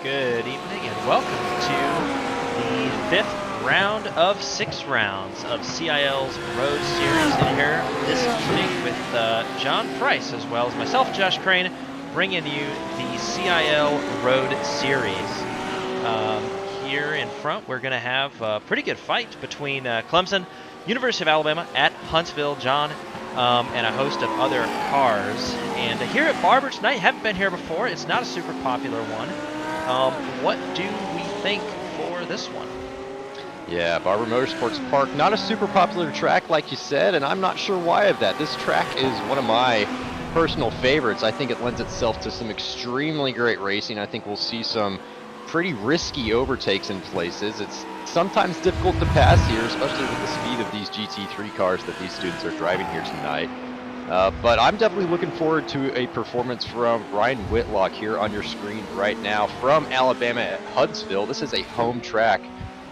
Good evening and welcome to the fifth round of 6 rounds of CiL's Road Series in here this evening with John Price as well as myself, Josh Crane, bringing you the CiL Road Series. Here in front, we're going to have a pretty good fight between Clemson, University of Alabama at Huntsville, John, and a host of other cars. And here at Barber tonight, haven't been here before. It's not a super popular one. What do we think for this one? Yeah, Barber Motorsports Park, not a super popular track like you said, and I'm not sure why of that. This track is one of my personal favorites. I think it lends itself to some extremely great racing. I think we'll see some pretty risky overtakes in places. It's sometimes difficult to pass here, especially with the speed of these GT3 cars that these students are driving here tonight. But I'm definitely looking forward to a performance from Ryan Whitlock here on your screen right now from Alabama at Huntsville. This is a home track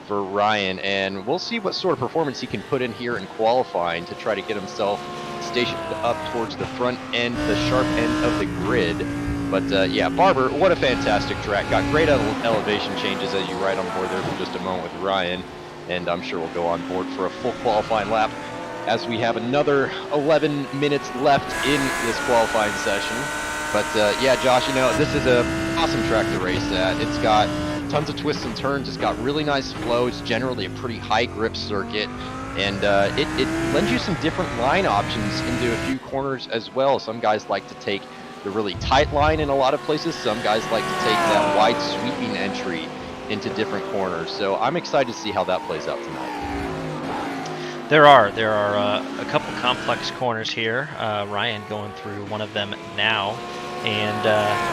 for Ryan, and we'll see what sort of performance he can put in here in qualifying to try to get himself stationed up towards the front end, the sharp end of the grid. But yeah, Barber, what a fantastic track. Got great elevation changes as you ride on board there for just a moment with Ryan, and I'm sure we'll go on board for a full qualifying lap as we have another 11 minutes left in this qualifying session. But yeah, Josh, you know, this is an awesome track to race at. It's got tons of twists and turns. It's got really nice flow. It's generally a pretty high grip circuit. And it lends you some different line options into a few corners as well. Some guys like to take the really tight line in a lot of places. Some guys like to take that wide sweeping entry into different corners. So I'm excited to see how that plays out tonight. There are a couple complex corners here. Ryan going through one of them now. And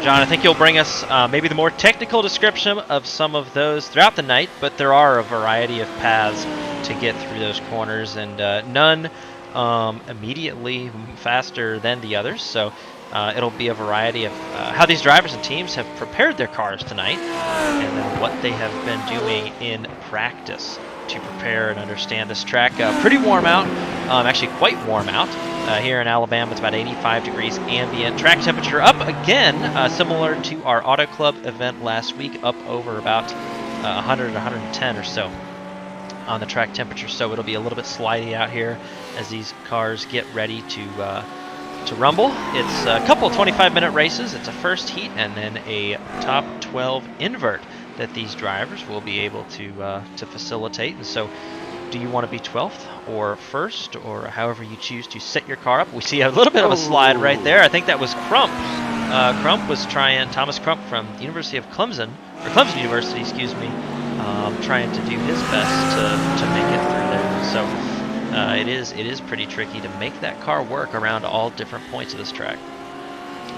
John, I think you'll bring us maybe the more technical description of some of those throughout the night, but there are a variety of paths to get through those corners, and none immediately faster than the others. So it'll be a variety of how these drivers and teams have prepared their cars tonight, and then what they have been doing in practice to prepare and understand this track. Pretty warm out, actually quite warm out. Here in Alabama, it's about 85 degrees ambient. Track temperature up again, similar to our Auto Club event last week, up over about 100 to 110 or so on the track temperature. So it'll be a little bit slidey out here as these cars get ready to rumble. It's a couple of 25-minute races. It's a first heat and then a top 12 invert that these drivers will be able to facilitate. And so, do you want to be 12th or 1st, or however you choose to set your car up? We see a little bit of a slide right there. I think that was Crump. Thomas Crump from the University of Clemson, or Clemson University, excuse me, trying to do his best to make it through there. So it is pretty tricky to make that car work around all different points of this track.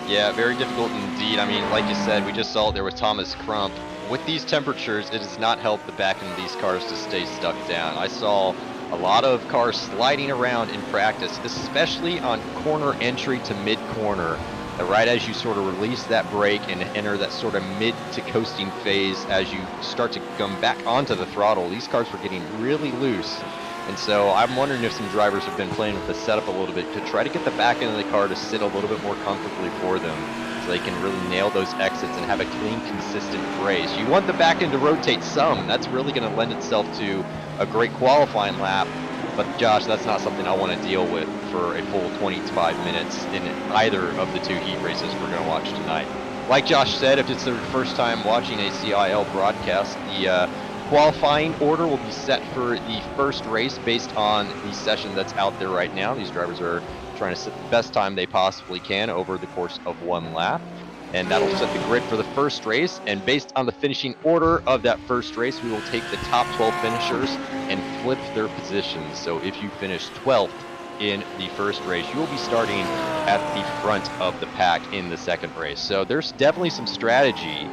Yeah, very difficult indeed. I mean, like you said, we just saw it there with Thomas Crump. With these temperatures, it does not help the back end of these cars to stay stuck down. I saw a lot of cars sliding around in practice, especially on corner entry to mid-corner. Right as you sort of release that brake and enter that sort of mid to coasting phase, as you start to come back onto the throttle, these cars were getting really loose. And so I'm wondering if some drivers have been playing with the setup a little bit to try to get the back end of the car to sit a little bit more comfortably for them, so they can really nail those exits and have a clean, consistent race. You want the back end to rotate some. That's really going to lend itself to a great qualifying lap. But Josh, that's not something I want to deal with for a full 25 minutes in either of the two heat races we're going to watch tonight. Like Josh said, if it's their first time watching a CiL broadcast, the qualifying order will be set for the first race based on the session that's out there right now. These drivers are trying to set the best time they possibly can over the course of one lap, and that'll set the grid for the first race. And based on the finishing order of that first race, we will take the top 12 finishers and flip their positions. So if you finish 12th in the first race, you will be starting at the front of the pack in the second race. So there's definitely some strategy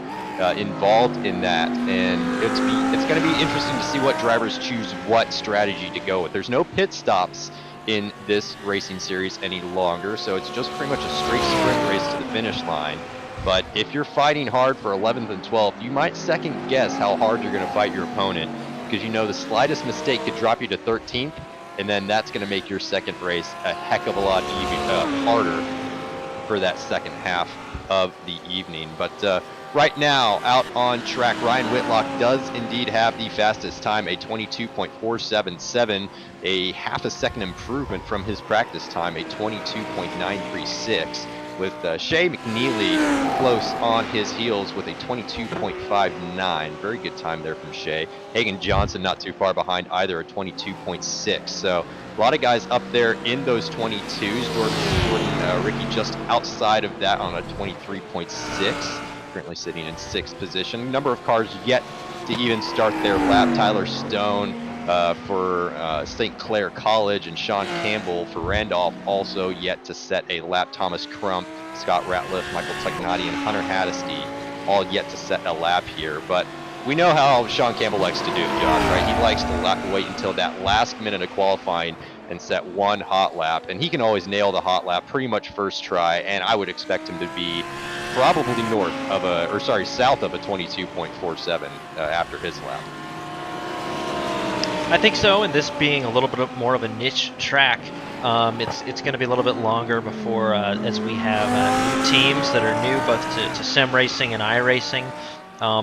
involved in that, and it's going to be interesting to see what drivers choose what strategy to go with. There's no pit stops in this racing series any longer, so it's just pretty much a straight sprint race to the finish line. But if you're fighting hard for 11th and 12th, you might second guess how hard you're going to fight your opponent, because you know the slightest mistake could drop you to 13th, and then that's going to make your second race a heck of a lot harder for that second half of the evening. But Right now, out on track, Ryan Whitlock does indeed have the fastest time, a 22.477, a half a second improvement from his practice time, a 22.936, with Shea McNeely close on his heels with a 22.59. Very good time there from Shea. Hagan Johnson not too far behind either, a 22.6. So a lot of guys up there in those 22s. Jordan Ricky just outside of that on a 23.6. Currently sitting in 6th position. Number of cars yet to even start their lap. Tyler Stone for St. Clair College and Sean Campbell for Randolph also yet to set a lap. Thomas Crump, Scott Ratliff, Michael Tugnati, and Hunter Haddisty all yet to set a lap here. But we know how Sean Campbell likes to do it, Josh, right? He likes to wait until that last minute of qualifying and set one hot lap, and he can always nail the hot lap pretty much first try, and I would expect him to be probably south of a 22.47 after his lap. I think so, and this being a little bit more of a niche track, it's going to be a little bit longer before, as we have new teams that are new both to sim racing and iRacing,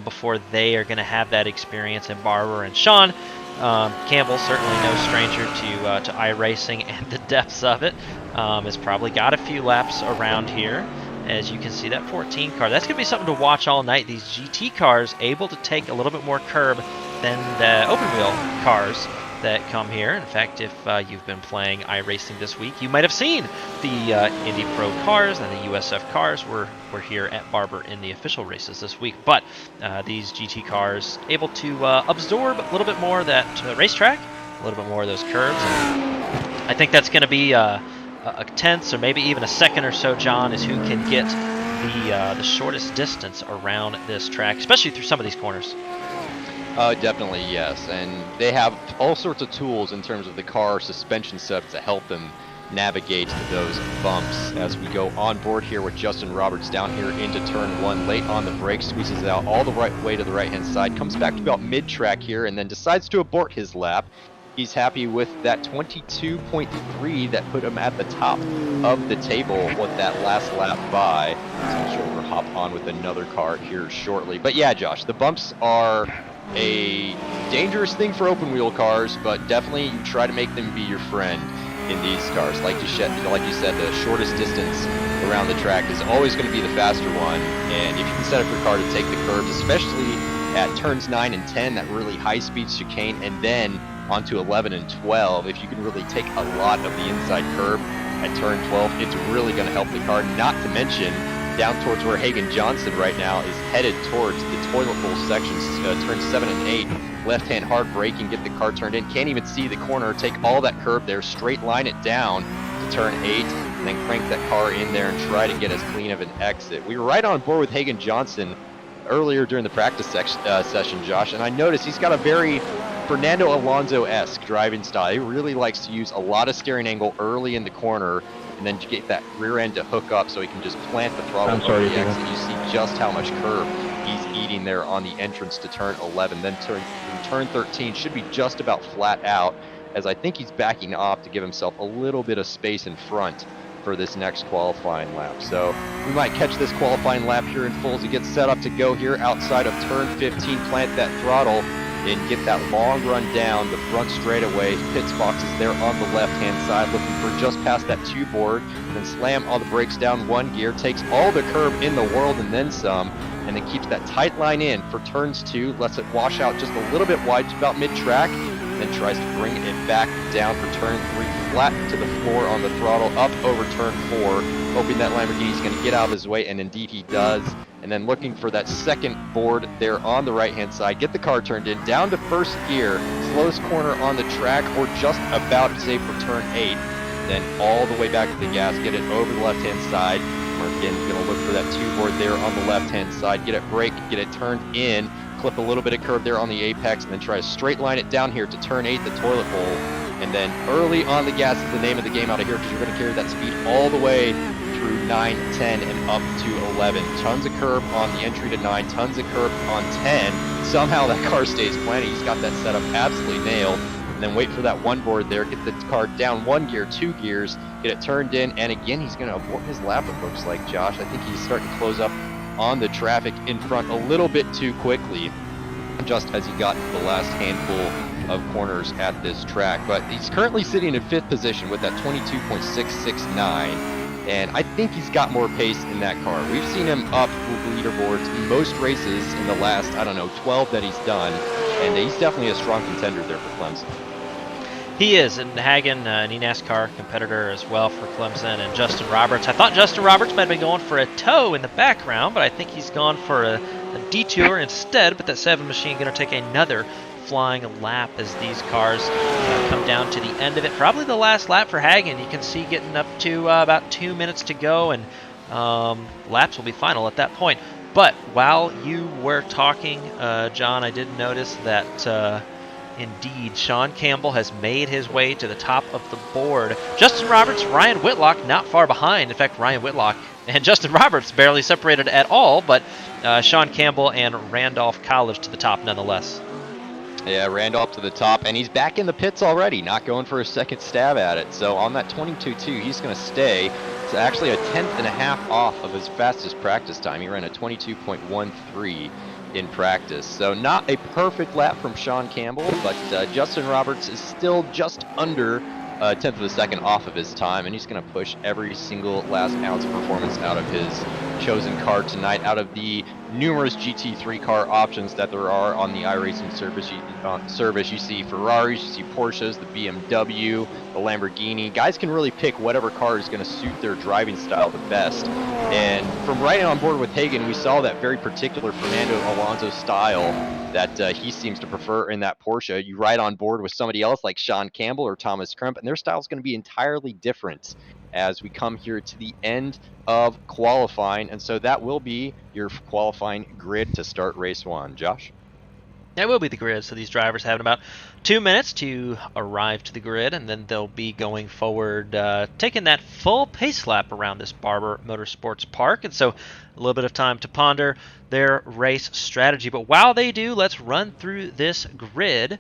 before they are going to have that experience. And Barber and Sean Campbell, certainly no stranger to iRacing and the depths of it, has probably got a few laps around here. As you can see, that 14 car, that's going to be something to watch all night. These GT cars able to take a little bit more curb than the open wheel cars that come here. In fact, if you've been playing iRacing this week, you might have seen the Indy Pro cars and the USF cars were here at Barber in the official races this week. But these GT cars able to absorb a little bit more of that racetrack, a little bit more of those curves. And I think that's going to be a tenth or maybe even a second or so, John, is who can get the shortest distance around this track, especially through some of these corners. Definitely, yes. And they have all sorts of tools in terms of the car suspension setup to help them navigate those bumps. As we go on board here with Justin Roberts down here into turn 1, late on the brakes, squeezes out all the way to the right-hand side, comes back to about mid-track here, and then decides to abort his lap. He's happy with that 22.3 that put him at the top of the table with that last lap by. So I'm sure we'll hop on with another car here shortly. But yeah, Josh, the bumps are a dangerous thing for open wheel cars, but definitely you try to make them be your friend in these cars. Like you said, the shortest distance around the track is always going to be the faster one. And if you can set up your car to take the curves, especially at turns 9 and 10, that really high-speed chicane, and then onto 11 and 12, if you can really take a lot of the inside curve at turn 12, it's really going to help the car. Not to mention down towards where Hagan Johnson right now is headed towards the toilet bowl sections, turns 7 and 8, left-hand hard braking, get the car turned in, can't even see the corner, take all that curve there, straight line it down to turn 8, and then crank that car in there and try to get as clean of an exit. We were right on board with Hagan Johnson earlier during the practice session, Josh, and I noticed he's got a very Fernando Alonso-esque driving style. He really likes to use a lot of steering angle early in the corner and then get that rear end to hook up so he can just plant the throttle over the exit. You see just how much curve he's eating there on the entrance to turn 11. Then turn 13 should be just about flat out, as I think he's backing off to give himself a little bit of space in front for this next qualifying lap. So we might catch this qualifying lap here in full as he gets set up to go here outside of turn 15, plant that throttle and get that long run down the front straightaway. Pits box is there on the left-hand side, looking for just past that 2 board, then slam all the brakes down 1 gear, takes all the curb in the world and then some, and then keeps that tight line in for turns 2, lets it wash out just a little bit wide to about mid-track, then tries to bring it back down for turn 3, flat to the floor on the throttle, up over turn 4, hoping that Lamborghini's going to get out of his way, and indeed he does. And then looking for that second board there on the right-hand side, get the car turned in, down to first gear, slowest corner on the track, or just about safe for turn 8, then all the way back to the gas, get it over the left-hand side. We're again going to look for that 2 board there on the left-hand side, get it brake, get it turned in, clip a little bit of curve there on the apex, and then try to straight line it down here to turn 8, the toilet bowl. And then early on the gas is the name of the game out of here, because you're going to carry that speed all the way through 9, 10, and up to 11. Tons of curb on the entry to 9, tons of curb on 10. Somehow that car stays planted. He's got that setup absolutely nailed. And then wait for that 1 board there, get the car down 1 gear, 2 gears, get it turned in, and again, he's going to abort his lap, it looks like, Josh. I think he's starting to close up on the traffic in front a little bit too quickly, just as he got to the last handful of corners at this track. But he's currently sitting in 5th position with that 22.669, and I think he's got more pace in that car. We've seen him up leaderboards in most races in the last, I don't know, 12 that he's done, and he's definitely a strong contender there for Clemson. He is, and Hagen, an eNASCAR competitor as well for Clemson, and Justin Roberts. I thought Justin Roberts might have been going for a tow in the background, but I think he's gone for a detour instead. But that 7 machine going to take another flying lap as these cars come down to the end of it. Probably the last lap for Hagen. You can see getting up to about 2 minutes to go, and laps will be final at that point. But while you were talking, John, I did notice that indeed Sean Campbell has made his way to the top of the board. Justin Roberts, Ryan Whitlock not far behind. In fact, Ryan Whitlock and Justin Roberts barely separated at all, but Sean Campbell and Randolph College to the top nonetheless. Yeah, Randolph to the top, and he's back in the pits already, not going for a second stab at it. So on that 22.2, he's going to stay. It's actually a 10.5 off of his fastest practice time. He ran a 22.13 in practice. So not a perfect lap from Sean Campbell, but Justin Roberts is still just under a 10th of a second off of his time, and he's going to push every single last ounce of performance out of his chosen car tonight, out of the numerous GT3 car options that there are on the iRacing service. You see Ferraris, you see Porsches, the BMW, the Lamborghini. Guys can really pick whatever car is going to suit their driving style the best. And from riding on board with Hagen, we saw that very particular Fernando Alonso style that he seems to prefer in that Porsche. You ride on board with somebody else like Sean Campbell or Thomas Kremp, and their style is going to be entirely different as we come here to the end of qualifying. And so that will be your qualifying grid to start race 1. Josh? That will be the grid, so these drivers have about 2 minutes to arrive to the grid, and then they'll be going forward, taking that full pace lap around this Barber Motorsports Park, and so a little bit of time to ponder their race strategy. But while they do, let's run through this grid.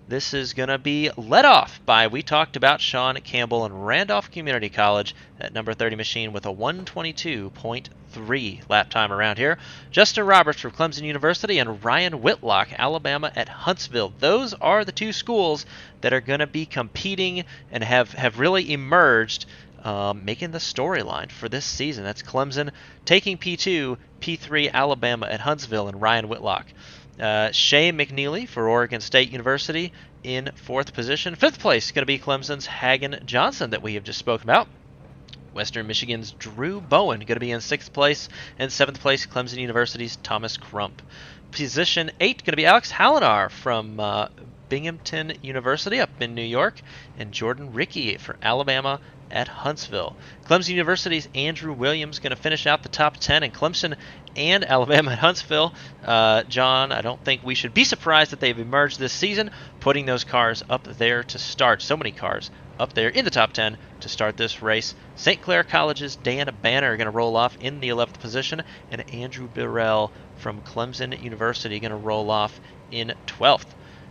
This is going to be led off by, we talked about Sean Campbell and Randolph Community College at number 30 machine with a 1:22.3 lap time around here. Justin Roberts from Clemson University and Ryan Whitlock, Alabama at Huntsville. Those are the 2 schools that are going to be competing and have really emerged, making the storyline for this season. That's Clemson taking P2, P3 Alabama at Huntsville, and Ryan Whitlock. Shea McNeely for Oregon State University in 4th position. 5th place is going to be Clemson's Hagen Johnson that we have just spoken about. Western Michigan's Drew Bowen going to be in 6th place. And 7th place, Clemson University's Thomas Crump. Position 8 going to be Alex Hallinar from Binghamton University up in New York. And Jordan Rickey for Alabama at Huntsville. Clemson University's Andrew Williams going to finish out the top 10, and Clemson and Alabama at Huntsville. John, I don't think we should be surprised that they've emerged this season, putting those cars up there to start. So many cars up there in the top 10 to start this race. St. Clair College's Dan Banner going to roll off in the 11th position, and Andrew Burrell from Clemson University going to roll off in 12th.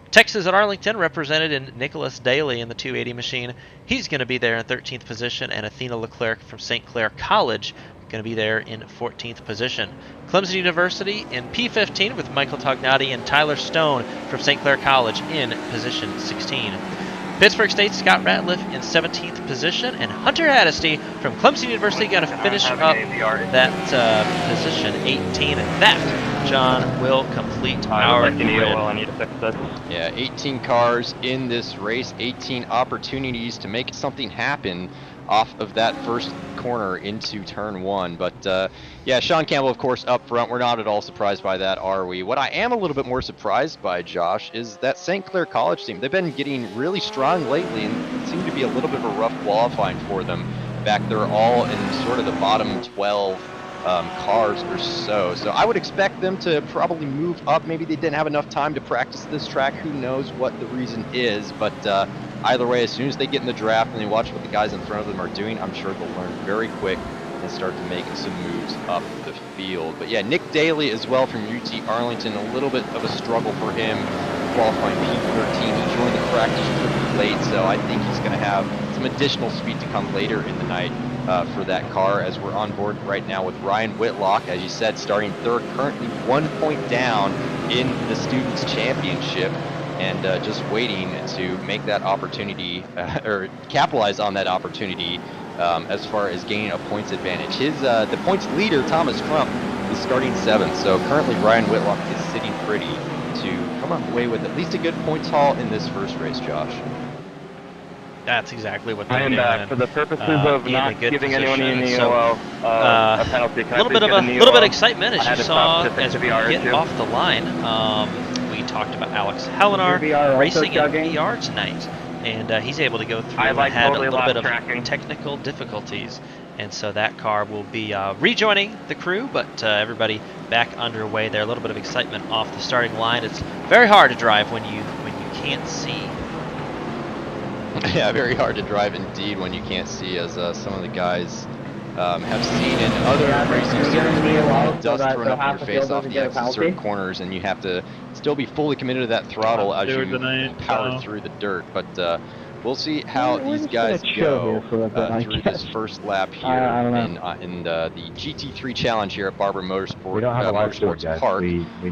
Texas at Arlington, represented in Nicholas Daly in the 280 machine. He's going to be there in 13th position, and Athena Leclerc from St. Clair College going to be there in 14th position. Clemson University in P15 with Michael Tognati and Tyler Stone from St. Clair College in position 16. Pittsburgh State's Scott Ratliff in 17th position, and Hunter Haddisty from Clemson University going to finish up that position 18. And that, John, will complete our grid. Yeah, 18 cars in this race, 18 opportunities to make something happen off of that first corner into turn 1. But yeah, Sean Campbell, of course, up front. We're not at all surprised by that, are we? What I am a little bit more surprised by, Josh, is that St. Clair College team. They've been getting really strong lately, and it seemed to be a little bit of a rough qualifying for them back there, all in sort of the bottom 12 cars or so. So I would expect them to probably move up. Maybe they didn't have enough time to practice this track. Who knows what the reason is, but either way, as soon as they get in the draft and they watch what the guys in front of them are doing, I'm sure they'll learn very quick and start to make some moves up the field. But yeah, Nick Daly as well from UT Arlington, a little bit of a struggle for him qualifying P13. He joined the practice pretty late, so I think he's going to have some additional speed to come later in the night for that car, as we're on board right now with Ryan Whitlock, as you said, starting third, currently 1 point down in the Students' Championship, and just waiting to make that opportunity, or capitalize on that opportunity as far as gaining a points advantage. The points leader, Thomas Crump, is starting 7th, so currently Ryan Whitlock is sitting pretty to come away with at least a good points haul in this first race, Josh. That's exactly what they're And doing. for the purposes of in not a good giving position. anyone in the So, a penalty, a little bit of excitement I as had you to saw stop to as fix we the VR get too. off the line. We talked about Alex Hellenar racing in VR tonight, and he's able to go through and had a little bit of technical difficulties, and so that car will be rejoining the crew, but everybody back underway there. A little bit of excitement off the starting line. It's very hard to drive when you can't see. Yeah, very hard to drive indeed when you can't see, as some of the guys have seen in other racing series where you have dust thrown up in your face off the exit certain corners, and you have to still be fully committed to that throttle as you power through the dirt. But we'll see how these guys go through this first lap here in the GT3 Challenge here at Barber Motorsports Park,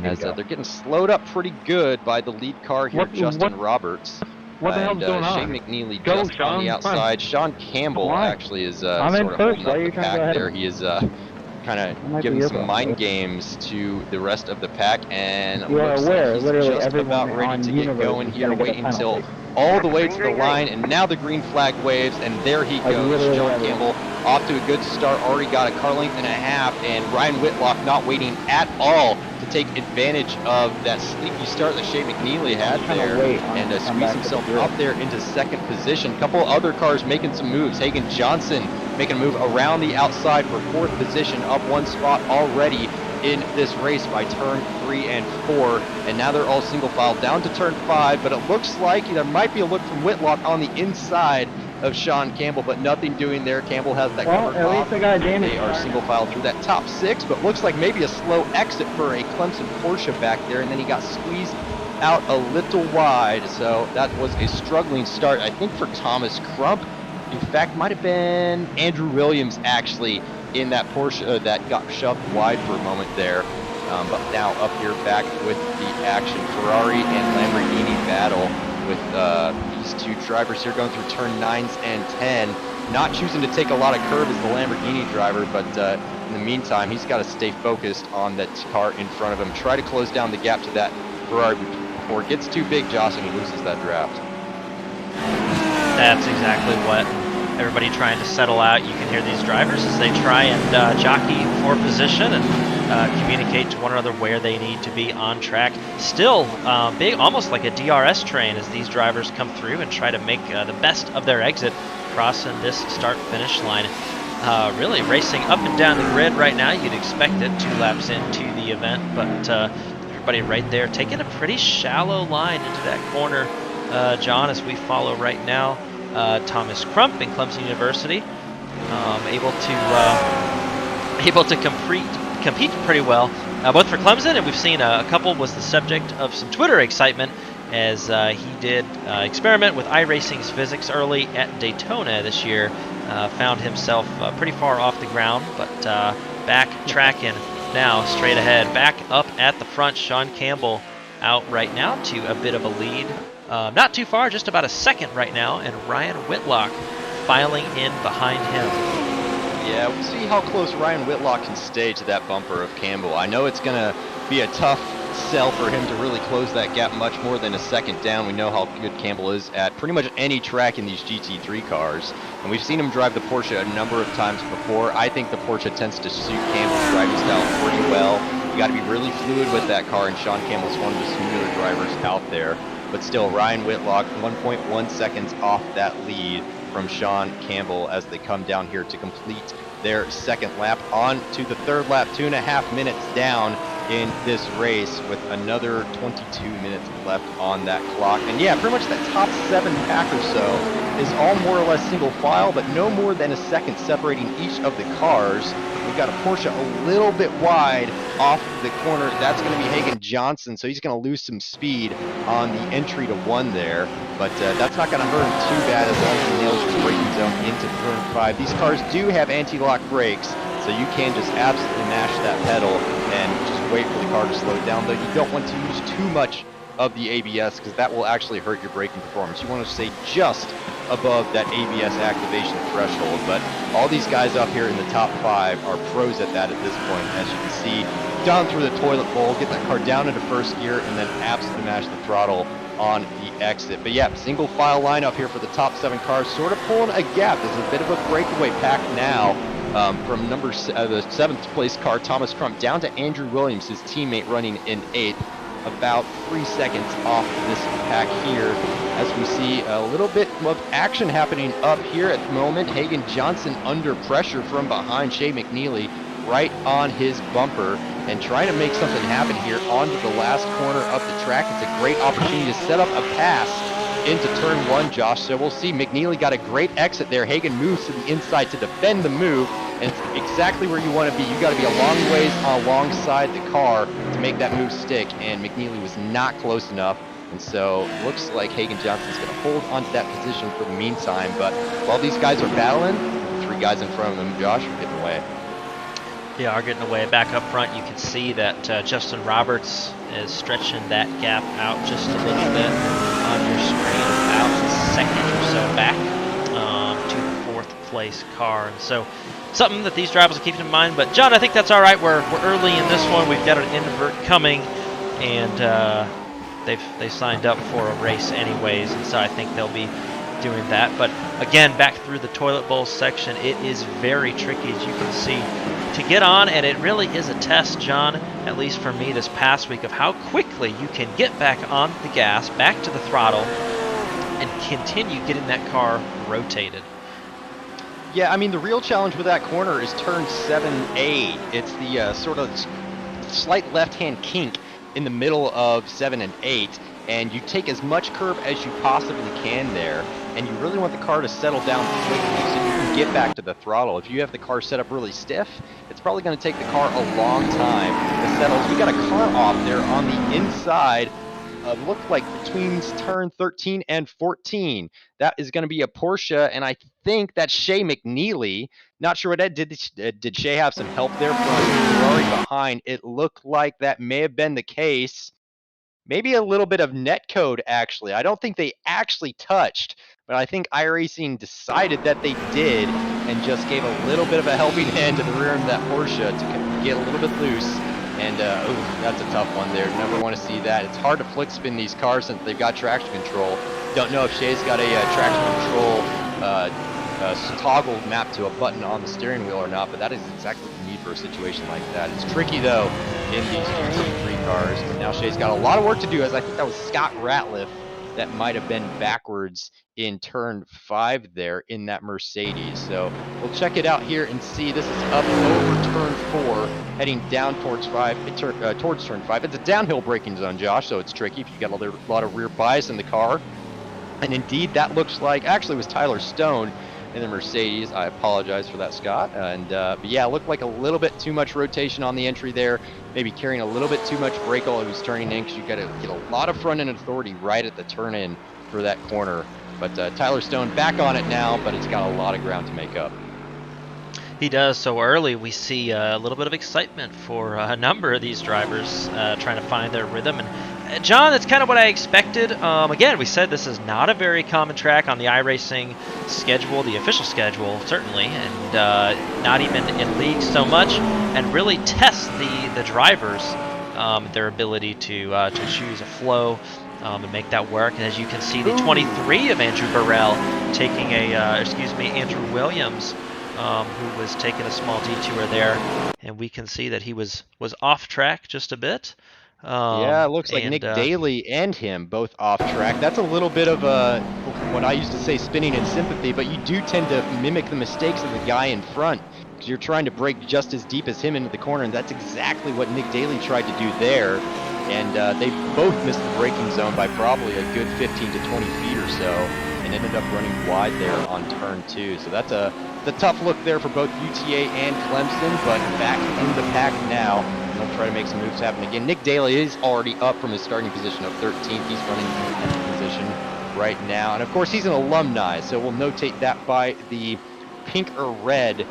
as they're getting slowed up pretty good by the lead car here, Justin Roberts. What the hell's going on? Shane McNeely just on the outside. Sean Campbell actually is sort of holding up the pack there. He is kind of giving some mind games to the rest of the pack, and looks like he's just about ready to get going here, waiting until all the way to the line, and now the green flag waves, and there he goes. Sean Campbell off to a good start, already got a car length and a half, and Ryan Whitlock not waiting at all to take advantage of that sleepy start that Shane McNeely had there, and squeeze himself up there into second position. A couple other cars making some moves. Hagan Johnson making a move around the outside for 4th position, up 1 spot already in this race by turn 3 and 4, and now they're all single file down to turn 5, but it looks like there might be a look from Whitlock on the inside of Sean Campbell, but nothing doing there. Campbell has that covered off. They are single file through that top 6, but looks like maybe a slow exit for a Clemson Porsche back there, and then he got squeezed out a little wide, so that was a struggling start, I think, for Thomas Crump. In fact, might have been Andrew Williams actually in that Porsche that got shoved wide for a moment there. But now up here back with the action. Ferrari and Lamborghini battle with these two drivers here going through turn 9s and 10. Not choosing to take a lot of curve as the Lamborghini driver, but in the meantime, he's got to stay focused on that car in front of him. Try to close down the gap to that Ferrari before it gets too big, Josh, and he loses that draft. That's exactly what everybody trying to settle out. You can hear these drivers as they try and jockey for position and communicate to one another where they need to be on track. Still big, almost like a DRS train as these drivers come through and try to make the best of their exit, crossing this start-finish line. Really racing up and down the grid right now. You'd expect it 2 laps into the event, but everybody right there taking a pretty shallow line into that corner, John, as we follow right now. Thomas Crump in Clemson University, able to compete pretty well, both for Clemson, and we've seen a couple was the subject of some Twitter excitement as he did experiment with iRacing's physics early at Daytona this year. Found himself pretty far off the ground, but back tracking now straight ahead, back up at the front. Sean Campbell out right now to a bit of a lead. Not too far, just about a second right now, and Ryan Whitlock filing in behind him. Yeah, we'll see how close Ryan Whitlock can stay to that bumper of Campbell. I know it's going to be a tough sell for him to really close that gap much more than a second down. We know how good Campbell is at pretty much any track in these GT3 cars, and we've seen him drive the Porsche a number of times before. I think the Porsche tends to suit Campbell's driving style pretty well. You got to be really fluid with that car, and Sean Campbell's one of the smoother drivers out there. But still, Ryan Whitlock 1.1 seconds off that lead from Sean Campbell as they come down here to complete their second lap. On to the third lap, 2.5 minutes down in this race with another 22 minutes left on that clock. And yeah, pretty much that top 7 pack or so is all more or less single file, but no more than a second separating each of the cars. We've got a Porsche a little bit wide off the corner. That's going to be Hagan Johnson, so he's going to lose some speed on the entry to 1 there. But that's not going to hurt him too bad as long as he nails his braking zone into turn 5. These cars do have anti-lock brakes, so you can just absolutely mash that pedal and just wait for the car to slow down, though you don't want to use too much of the ABS because that will actually hurt your braking performance. You want to stay just above that ABS activation threshold, but all these guys up here in the top 5 are pros at that at this point. As you can see, down through the toilet bowl, get that car down into first gear, and then absolutely mash the throttle on the exit. But yeah, single file line up here for the top 7 cars, sort of pulling a gap. There's a bit of a breakaway pack now from the 7th place car, Thomas Crump, down to Andrew Williams, his teammate, running in 8th, about 3 seconds off this pack here. As we see a little bit of action happening up here at the moment. Hagen Johnson under pressure from behind. Shea McNeely right on his bumper and trying to make something happen here onto the last corner of the track. It's a great opportunity to set up a pass into turn 1, Josh. So we'll see. McNeely got a great exit there. Hagen moves to the inside to defend the move, and it's exactly where you want to be. You got to be a long ways alongside the car to make that move stick, and McNeely was not close enough. And so looks like Hagen Johnson's going to hold onto that position for the meantime. But while these guys are battling, 3 guys in front of them, Josh, are getting away. Yeah, are getting away. Back up front, you can see that Justin Roberts is stretching that gap out just a little bit on your screen, about a second or so back to the 4th place car. And so something that these drivers are keeping in mind. But John, I think that's all right. We're early in this one. We've got an invert coming, and they signed up for a race anyways, and so I think they'll be doing that. But again, back through the toilet bowl section, it is very tricky, as you can see, to get on, and it really is a test, John, at least for me this past week, of how quickly you can get back on the gas, back to the throttle, and continue getting that car rotated. Yeah, I mean, the real challenge with that corner is turn 7A. It's the sort of slight left-hand kink in the middle of 7 and 8, and you take as much curb as you possibly can there, and you really want the car to settle down quickly so you can get back to the throttle. If you have the car set up really stiff, it's probably going to take the car a long time to settle. We got a car off there on the inside, looked like between turn 13 and 14. That is going to be a Porsche, and I think that's Shea McNeely. Not sure what that did Shea have some help there from Ferrari behind? It looked like that may have been the case. Maybe a little bit of netcode, actually. I don't think they actually touched, but I think iRacing decided that they did and just gave a little bit of a helping hand to the rear end of that Porsche to get a little bit loose. And, that's a tough one there. Never want to see that. It's hard to flick spin these cars since they've got traction control. Don't know if Shea's got a traction control toggle mapped to a button on the steering wheel or not, but that is exactly what you need for a situation like that. It's tricky, though, in these GT3 cars. And now Shea's got a lot of work to do, as I think that was Scott Ratliff that might have been backwards in turn 5 there in that Mercedes. So we'll check it out here and see. This is up over turn 4, heading down towards towards turn 5. It's a downhill braking zone, Josh, so it's tricky if you got a lot of rear bias in the car. And indeed, that looks like, actually it was Tyler Stone in the Mercedes. I apologize for that, Scott. But yeah, it looked like a little bit too much rotation on the entry there, maybe carrying a little bit too much brake while it was turning in, because you got to get a lot of front end authority right at the turn in for that corner. But Tyler Stone back on it now, but it's got a lot of ground to make up. He does. So early, we see a little bit of excitement for a number of these drivers trying to find their rhythm. And John, that's kind of what I expected. Again, we said this is not a very common track on the iRacing schedule, the official schedule, certainly, and not even in leagues so much, and really test the drivers, their ability to choose a flow and make that work. And as you can see, the 23 of Andrew Burrell taking Andrew Williams, who was taking a small detour there, and we can see that he was off track just a bit. Yeah, it looks like Nick Daly and him both off track. That's a little bit of what I used to say spinning in sympathy, but you do tend to mimic the mistakes of the guy in front, because you're trying to brake just as deep as him into the corner, and that's exactly what Nick Daly tried to do there. And they both missed the braking zone by probably a good 15 to 20 feet or so, and ended up running wide there on turn 2. So that's the tough look there for both UTA and Clemson, but back in the pack now. They'll try to make some moves happen again. Nick Daly is already up from his starting position of 13th. He's running in 10th position. right now. And of course, he's an alumni, so we'll notate that by the pink or red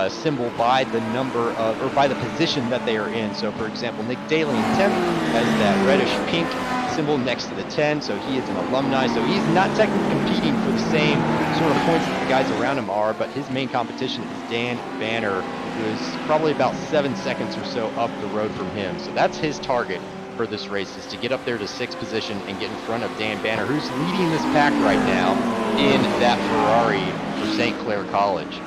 symbol by the number of, or by the position that they are in. So for example, Nick Daly in 10th has that reddish pink symbol next to the 10, so he is an alumni, so he's not technically competing for the same sort of points that the guys around him are, but his main competition is Dan Banner, who is probably about 7 seconds or so up the road from him. So that's his target for this race, is to get up there to 6th position and get in front of Dan Banner, who's leading this pack right now in that Ferrari for St. Clair College.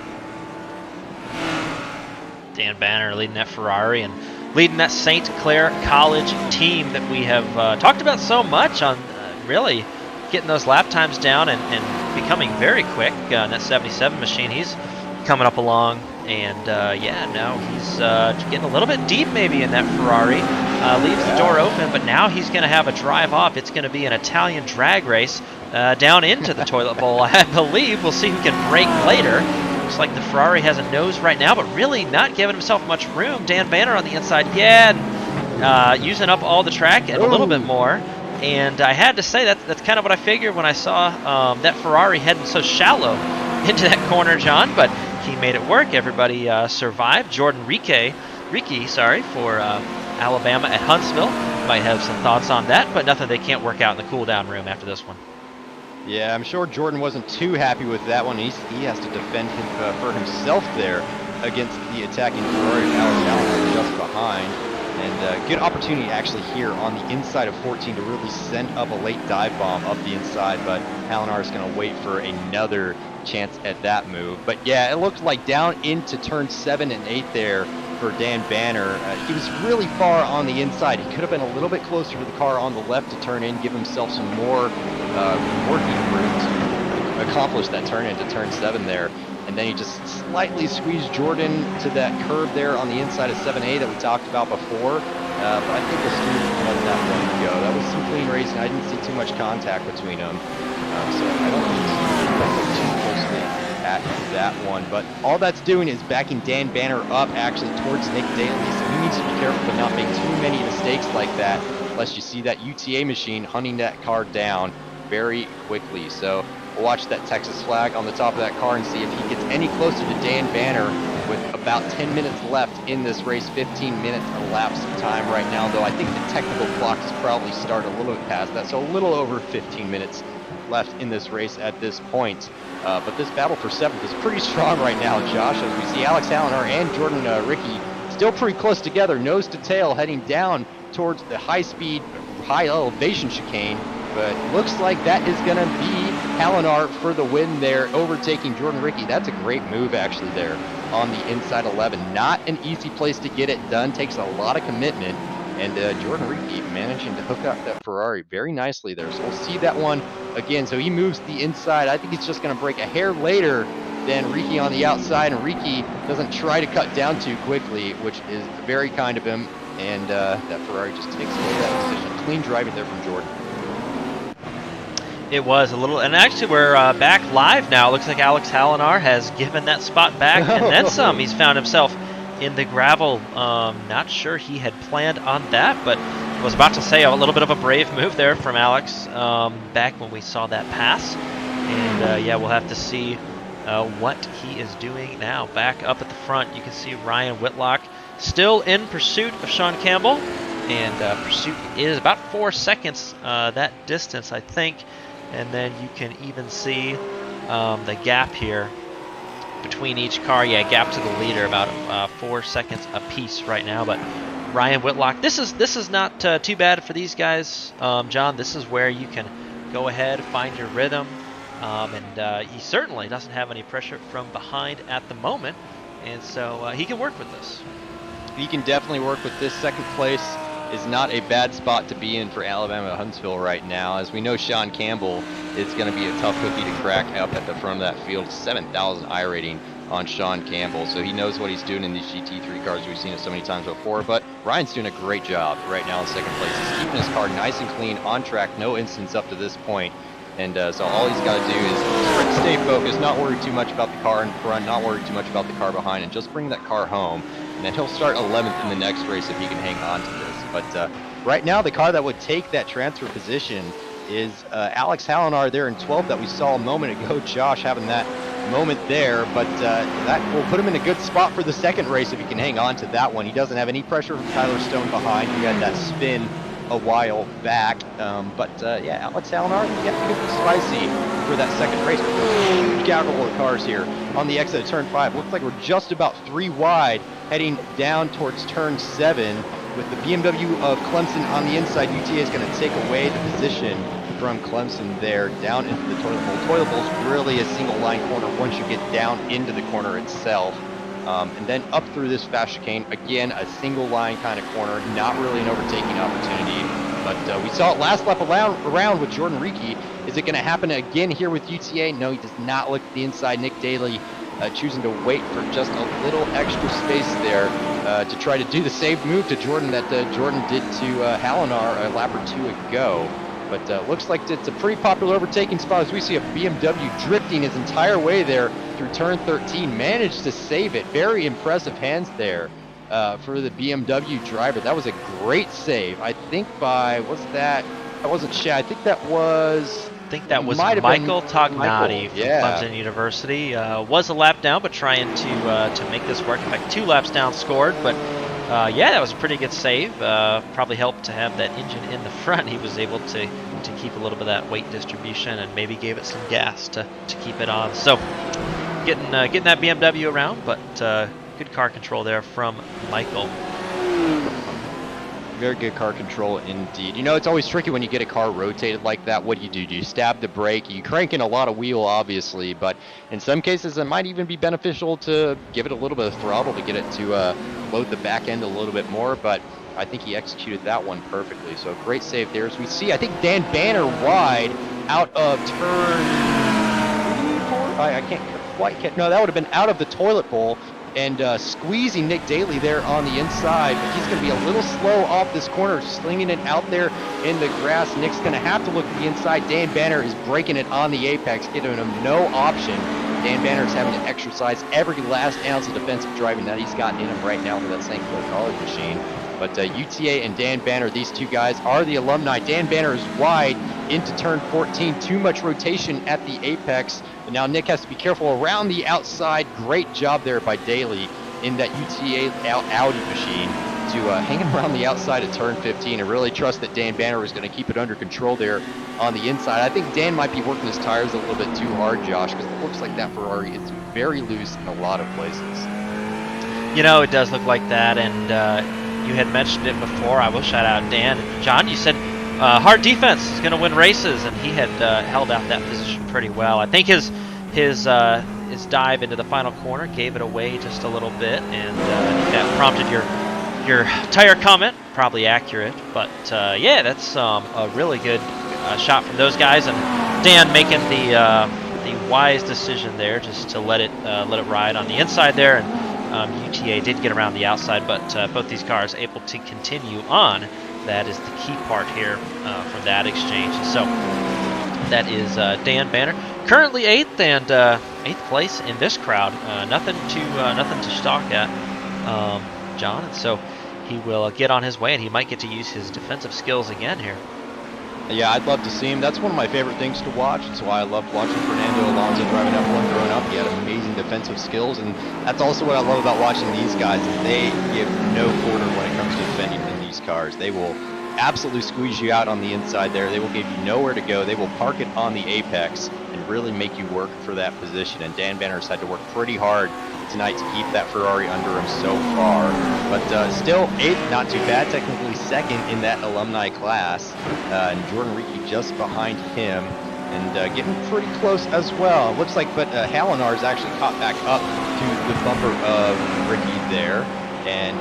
Dan Banner leading that Ferrari and leading that St. Clair College team that we have talked about so much on really getting those lap times down and becoming very quick in that 77 machine. He's coming up along, and yeah, no, he's getting a little bit deep maybe in that Ferrari. Leaves the door open, but now he's going to have a drive off. It's going to be an Italian drag race down into the toilet bowl, I believe. We'll see who can brake later. Looks like the Ferrari has a nose right now, but really not giving himself much room. Dan Banner on the inside, yeah, using up all the track and a little bit more. And I had to say that's kind of what I figured when I saw that Ferrari heading so shallow into that corner, John. But he made it work. Everybody survived. Jordan Ricci, for Alabama at Huntsville. Might have some thoughts on that, but nothing they can't work out in the cool-down room after this one. Yeah, I'm sure Jordan wasn't too happy with that one. He has to defend for himself there against the attacking Ferrari of Alex Allen just behind. And good opportunity actually here on the inside of 14 to really send up a late dive bomb up the inside, but Halinar is going to wait for another chance at that move. But yeah, it looked like down into turn 7 and 8 there for Dan Banner. He was really far on the inside. He could have been a little bit closer to the car on the left to turn in, give himself some more working room to accomplish that turn into turn 7 there. And then he just slightly squeezed Jordan to that curve there on the inside of 7A that we talked about before. But I think the students let that one go. That was some clean racing. I didn't see too much contact between them. So I don't think he's too closely at that one. But all that's doing is backing Dan Banner up actually towards Nick Daly. So he needs to be careful to not make too many mistakes like that, unless you see that UTA machine hunting that car down very quickly. So we'll watch that Texas flag on the top of that car and see if he gets any closer to Dan Banner with about 10 minutes left in this race. 15 minutes elapsed time right now, though I think the technical clock has probably started a little bit past that, so a little over 15 minutes left in this race at this point. But this battle for 7th is pretty strong right now, Josh, as we see Alex Halinar and Jordan Ricci still pretty close together, nose to tail, heading down towards the high-speed, high-elevation chicane. But looks like that is going to be Halinar for the win there, overtaking Jordan Ricci. That's a great move actually there on the inside 11. Not an easy place to get it done, takes a lot of commitment. And Jordan Ricci managing to hook up that Ferrari very nicely there. So we'll see that one again. So he moves the inside. I think he's just going to break a hair later than Ricci on the outside. And Ricci doesn't try to cut down too quickly, which is very kind of him. And that Ferrari just takes away that decision. Clean driving there from Jordan. It was a little, and actually we're back live now. It looks like Alex Halinar has given that spot back and then some. He's found himself in the gravel. Not sure he had planned on that, but I was about to say a little bit of a brave move there from Alex back when we saw that pass. And yeah, we'll have to see what he is doing now. Back up at the front, you can see Ryan Whitlock still in pursuit of Sean Campbell. And pursuit is about 4 seconds, that distance, I think. And then you can even see the gap here between each car. Yeah, gap to the leader, about 4 seconds apiece right now. But Ryan Whitlock, this is not too bad for these guys, John. This is where you can go ahead, find your rhythm, and he certainly doesn't have any pressure from behind at the moment, and so he can work with this. He can definitely work with this. Second place is not a bad spot to be in for Alabama Huntsville right now. As we know, Sean Campbell is going to be a tough cookie to crack up at the front of that field. 7,000 I rating on Sean Campbell, so he knows what he's doing in these GT3 cars. We've seen it so many times before, but Ryan's doing a great job right now in second place. He's keeping his car nice and clean, on track, no incidents up to this point. And so all he's got to do is stay focused, not worry too much about the car in front, not worry too much about the car behind, and just bring that car home. And then he'll start 11th in the next race if he can hang on to this. But right now, the car that would take that transfer position is Alex Hallinar there in 12th that we saw a moment ago. Josh having that moment there, but that will put him in a good spot for the second race if he can hang on to that one. He doesn't have any pressure from Tyler Stone behind. He had that spin a while back, yeah, Alex Hallinar, you have to get spicy for that second race. Huge gaggle of cars here on the exit of turn 5. Looks like we're just about 3 wide heading down towards turn 7 with the BMW of Clemson on the inside. UTA is going to take away the position from Clemson there down into the toilet bowl. Toilet bowl is really a single line corner once you get down into the corner itself. And then up through this fast chicane, again, a single line kind of corner, not really an overtaking opportunity. But we saw it last lap around with Jordan Ricci. Is it going to happen again here with UTA? No, he does not look at the inside. Nick Daly choosing to wait for just a little extra space there to try to do the same move to Jordan that Jordan did to Hallinar a lap or 2 ago. But looks like it's a pretty popular overtaking spot as we see a BMW drifting his entire way there through turn 13. Managed to save it. Very impressive hands there for the BMW driver. That was a great save. I think by, what's that? I wasn't sure. I think that was... Michael Tognati from yeah. Clemson University. Was a lap down, but trying to make this work. In fact, 2 laps down scored, but yeah, that was a pretty good save. Probably helped to have that engine in the front. He was able to keep a little bit of that weight distribution and maybe gave it some gas to keep it on. So getting that BMW around, but good car control there from Michael. Very good car control indeed. You know, it's always tricky when you get a car rotated like that. What do? Do you stab the brake? You crank in a lot of wheel, obviously, but in some cases it might even be beneficial to give it a little bit of throttle to get it to load the back end a little bit more, but I think he executed that one perfectly. So great save there. As we see, I think Dan Banner wide out of turn 4. I can't quite catch. No, that would have been out of the toilet bowl. And squeezing Nick Daly there on the inside, but he's going to be a little slow off this corner, slinging it out there in the grass. Nick's going to have to look at the inside. Dan Banner is breaking it on the apex, giving him no option. Dan Banner is having to exercise every last ounce of defensive driving that he's got in him right now for that St. Clair College machine. But UTA and Dan Banner, these two guys are the alumni. Dan Banner is wide into turn 14. Too much rotation at the apex. But now Nick has to be careful around the outside. Great job there by Daly in that UTA Audi machine to hang him around the outside of turn 15 and really trust that Dan Banner is going to keep it under control there on the inside. I think Dan might be working his tires a little bit too hard, Josh, because it looks like that Ferrari is very loose in a lot of places. You know, it does look like that, and you had mentioned it before. I will shout out Dan. John, you said hard defense is going to win races, and he had held out that position pretty well. I think his dive into the final corner gave it away just a little bit, and that prompted your tire comment. Probably accurate, but yeah, that's a really good shot from those guys, and Dan making the wise decision there just to let it ride on the inside there, and UTA did get around the outside, but both these cars able to continue on. That is the key part here from that exchange. So that is Dan Banner, currently 8th and 8th place in this crowd. Nothing to stalk at, John. And so he will get on his way, and he might get to use his defensive skills again here. Yeah, I'd love to see him. That's one of my favorite things to watch. That's why I loved watching Fernando Alonso driving F1 growing up. He had amazing defensive skills, and that's also what I love about watching these guys. Is they give no quarter when it comes to defending in these cars. They will absolutely squeeze you out on the inside there. They will give you nowhere to go. They will park it on the apex and really make you work for that position. And Dan Banner's had to work pretty hard tonight to keep that Ferrari under him so far. But still 8th, not too bad. Technically 2nd in that alumni class. And Jordan Ricci just behind him. And getting pretty close as well. Looks like, but Hallinar is actually caught back up to the bumper of Ricci there. And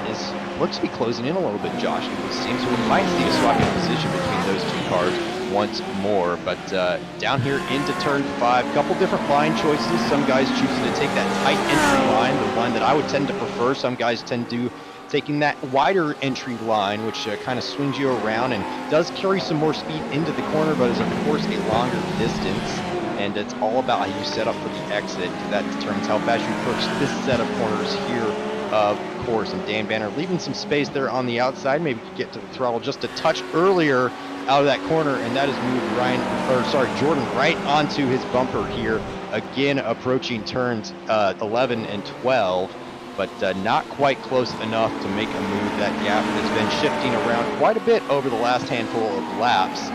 looks to be closing in a little bit, Josh. It seems we might see a swapping position between those two cars once more. But down here into turn 5, couple different line choices. Some guys choosing to take that tight entry line, the line that I would tend to prefer. Some guys tend to taking that wider entry line, which kind of swings you around and does carry some more speed into the corner, but is of course a longer distance. And it's all about how you set up for the exit. That determines how fast you approach this set of corners here. Of course, and Dan Banner leaving some space there on the outside. Maybe get to the throttle just a touch earlier out of that corner, and that has moved Jordan right onto his bumper here. Again, approaching turns 11 and 12, but not quite close enough to make a move. That gap has been shifting around quite a bit over the last handful of laps.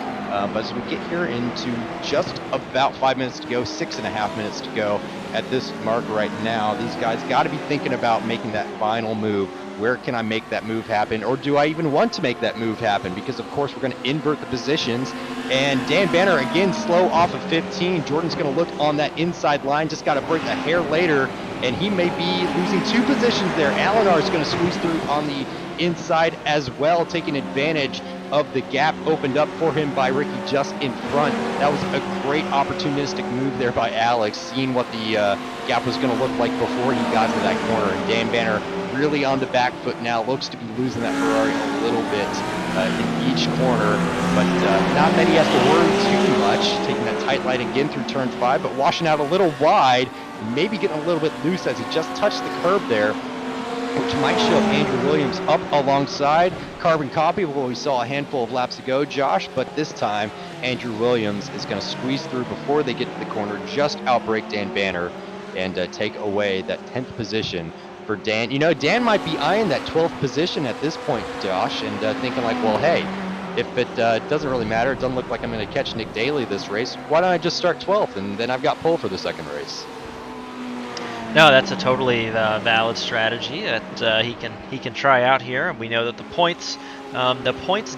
But as we get here into just about 5 minutes to go, 6.5 minutes to go at this mark right now, these guys got to be thinking about making that final move. Where can I make that move happen? Or do I even want to make that move happen? Because, of course, we're going to invert the positions. And Dan Banner, again, slow off of 15. Jordan's going to look on that inside line. Just got to break a hair later. And he may be losing 2 positions there. Alinar is going to squeeze through on the inside as well, taking advantage of the gap opened up for him by Ricky just in front. That was a great opportunistic move there by Alex, seeing what the gap was going to look like before he got to that corner. And Dan Banner really on the back foot now, looks to be losing that Ferrari a little bit in each corner, but not that he has to worry too much, taking that tight line again through turn 5, but washing out a little wide, maybe getting a little bit loose as he just touched the curb there, which might show Andrew Williams up alongside. Carbon copy of what we saw a handful of laps ago, Josh, but this time Andrew Williams is going to squeeze through before they get to the corner, just outbrake Dan Banner, and take away that 10th position for Dan. You know, Dan might be eyeing that 12th position at this point, Josh, and thinking like, well, hey, if it doesn't really matter, it doesn't look like I'm going to catch Nick Daly this race, why don't I just start 12th, and then I've got pole for the second race. No, that's a totally valid strategy that he can try out here. And we know that the points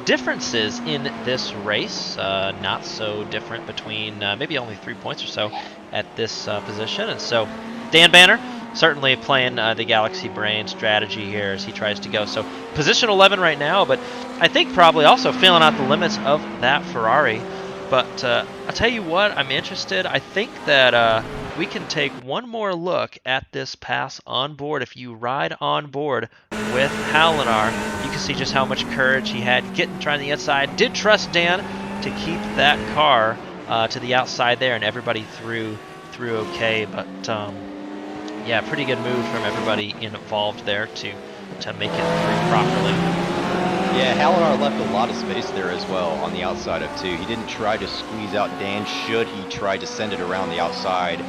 differences in this race not so different between maybe only 3 points or so at this position. And so Dan Banner certainly playing the Galaxy Brain strategy here as he tries to go. So position 11 right now, but I think probably also feeling out the limits of that Ferrari. But I'll tell you what, I'm interested. I think that we can take one more look at this pass on board. If you ride on board with Halinar, you can see just how much courage he had trying the inside. Did trust Dan to keep that car to the outside there, and everybody through okay. But yeah, pretty good move from everybody involved there to make it through properly. Yeah, Halinar left a lot of space there as well on the outside of 2. He didn't try to squeeze out Dan, should he try to send it around the outside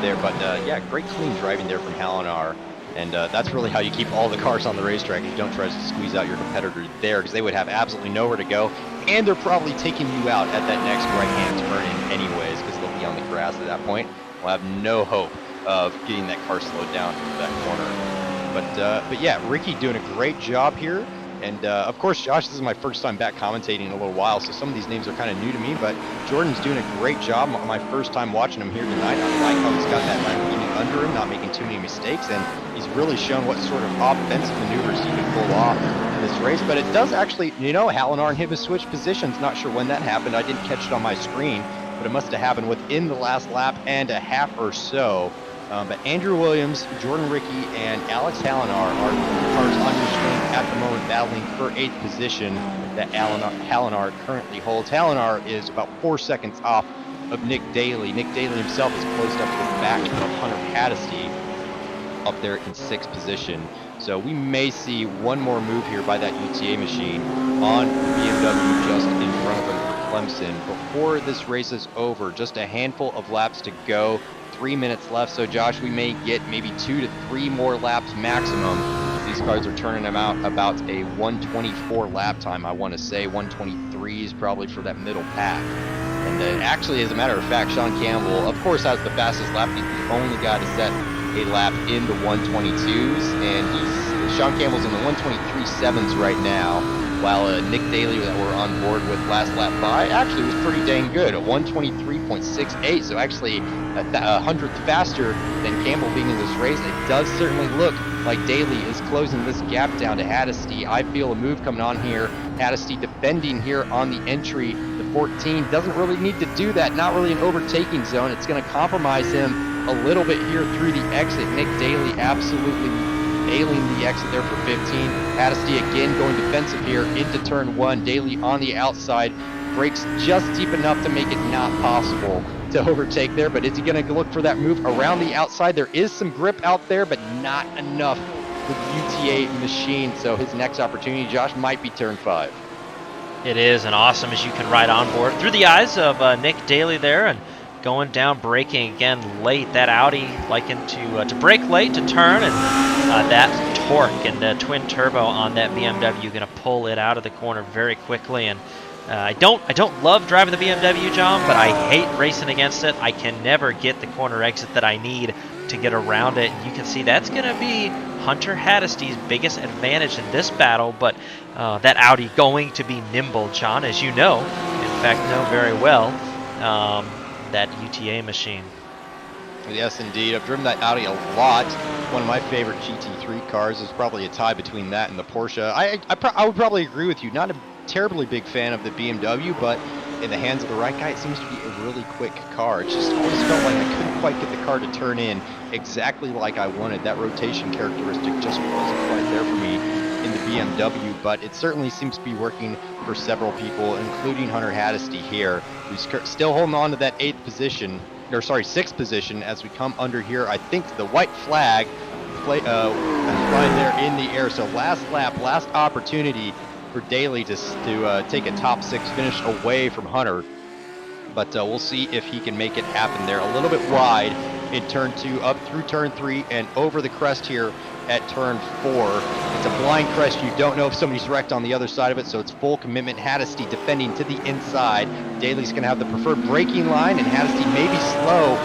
there. But yeah, great clean driving there from Halinar. And that's really how you keep all the cars on the racetrack. You don't try to squeeze out your competitor there, because they would have absolutely nowhere to go. And they're probably taking you out at that next right-hand turn anyways, because they'll be on the grass at that point. We'll have no hope of getting that car slowed down for that corner. But yeah, Ricky doing a great job here. And of course, Josh, this is my first time back commentating in a little while, so some of these names are kind of new to me, but Jordan's doing a great job. My first time watching him here tonight. I like how he's got that Lamborghini under him, not making too many mistakes, and he's really shown what sort of offensive maneuvers he can pull off in this race. But it does actually, you know, Halinar and him have switched positions. Not sure when that happened. I didn't catch it on my screen, but it must have happened within the last lap and a half or so. But Andrew Williams, Jordan Ricky, and Alex Halinar are cars on your screen at the moment, battling for 8th position that Halinar currently holds. Halinar is about 4 seconds off of Nick Daly. Nick Daly himself is closed up to the back of Hunter Haddisty up there in 6th position. So we may see one more move here by that UTA machine on BMW just in front of him for Clemson before this race is over. Just a handful of laps to go. 3 minutes left, so Josh, we may get maybe 2 to 3 more laps maximum. These cars are turning them out about a 124 lap time, I want to say. 123 is probably for that middle pack. And actually, as a matter of fact, Sean Campbell, of course, has the fastest lap. He's the only guy to set a lap in the 122s, and Sean Campbell's in the 123.7s right now, while Nick Daly, that we're on board with last lap by, actually was pretty dang good, at 123.68, so actually a hundredth faster than Campbell being in this race. It does certainly look like Daly is closing this gap down to Haddisty. I feel a move coming on here. Haddisty defending here on the entry. The 14 doesn't really need to do that, not really an overtaking zone. It's going to compromise him a little bit here through the exit. Nick Daly absolutely nailing the exit there for 15. Haddisty again going defensive here into turn 1. Daly on the outside, brakes just deep enough to make it not possible to overtake there. But is he going to look for that move around the outside? There is some grip out there, but not enough with UTA machine. So his next opportunity, Josh, might be turn 5. It is, and awesome as you can ride on board through the eyes of Nick Daly there, and going down, braking again late. That Audi likened to brake late to turn, and that torque and twin turbo on that BMW going to pull it out of the corner very quickly. And I don't love driving the BMW, John, but I hate racing against it. I can never get the corner exit that I need to get around it. And you can see that's going to be Hunter Haddisty's biggest advantage in this battle, but that Audi going to be nimble, John, as you know, in fact know very well, that UTA machine. Yes, indeed. I've driven that Audi a lot. One of my favorite GT3 cars is probably a tie between that and the Porsche. I would probably agree with you. Not a terribly big fan of the BMW, but in the hands of the right guy, it seems to be a really quick car. It just always felt like I couldn't quite get the car to turn in exactly like I wanted. That rotation characteristic just wasn't quite there for me in the BMW, but it certainly seems to be working for several people, including Hunter Haddisty here, who's still holding on to that sixth position as we come under here. I think the white flag flying there in the air. So last lap, last opportunity for Daly to take a top 6 finish away from Hunter. But we'll see if he can make it happen there. A little bit wide in turn 2, up through turn 3, and over the crest here at turn 4. It's a blind crest. You don't know if somebody's wrecked on the other side of it, so it's full commitment. Haddisty defending to the inside. Daly's going to have the preferred braking line, and Haddisty may be slow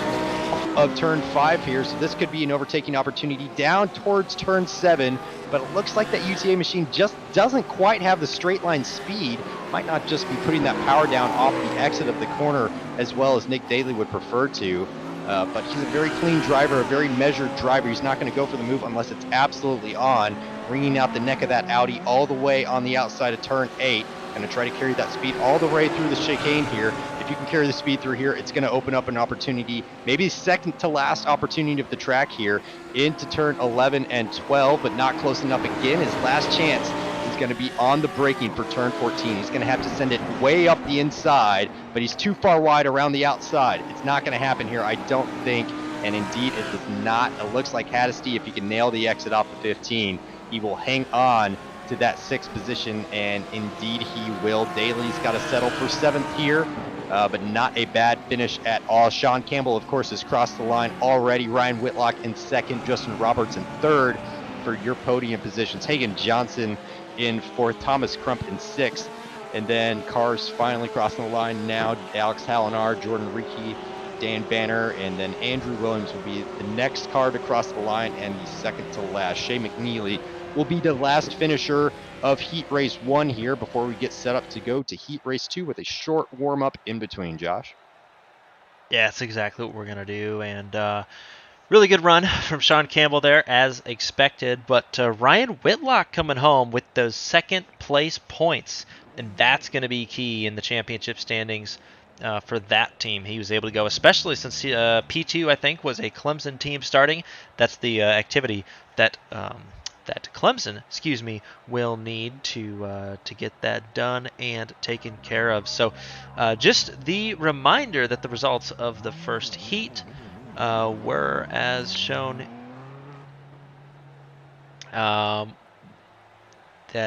of turn 5 here, so this could be an overtaking opportunity down towards turn 7, but it looks like that UTA machine just doesn't quite have the straight line speed. Might not just be putting that power down off the exit of the corner as well as Nick Daly would prefer to. But he's a very clean driver, a very measured driver. He's not going to go for the move unless it's absolutely on. Wringing out the neck of that Audi all the way on the outside of turn 8. Going to try to carry that speed all the way through the chicane here. If you can carry the speed through here, it's going to open up an opportunity, maybe second to last opportunity of the track here, into turn 11 and 12, but not close enough again. His last chance is going to be on the braking for turn 14. He's going to have to send it way up the inside, but he's too far wide around the outside. It's not going to happen here, I don't think, and indeed it does not. It looks like Haddisty, if he can nail the exit off the 15, he will hang on to that 6th position, and indeed he will. Daly's got to settle for 7th here, but not a bad finish at all. Sean Campbell, of course, has crossed the line already. Ryan Whitlock in 2nd, Justin Roberts in 3rd for your podium positions. Hagan Johnson in 4th, Thomas Crump in 6th, and then cars finally crossing the line now. Alex Hallinar, Jordan Ricci, Dan Banner, and then Andrew Williams will be the next car to cross the line, and the second to last. Shea McNeely will be the last finisher of Heat Race 1 here before we get set up to go to Heat Race 2 with a short warm-up in between, Josh. Yeah, that's exactly what we're going to do, and really good run from Sean Campbell there, as expected, but Ryan Whitlock coming home with those 2nd place points, and that's going to be key in the championship standings for that team. He was able to go, especially since P2, I think, was a Clemson team starting. That's the activity that Clemson, will need to get that done and taken care of. So just the reminder that the results of the first heat were as shown. That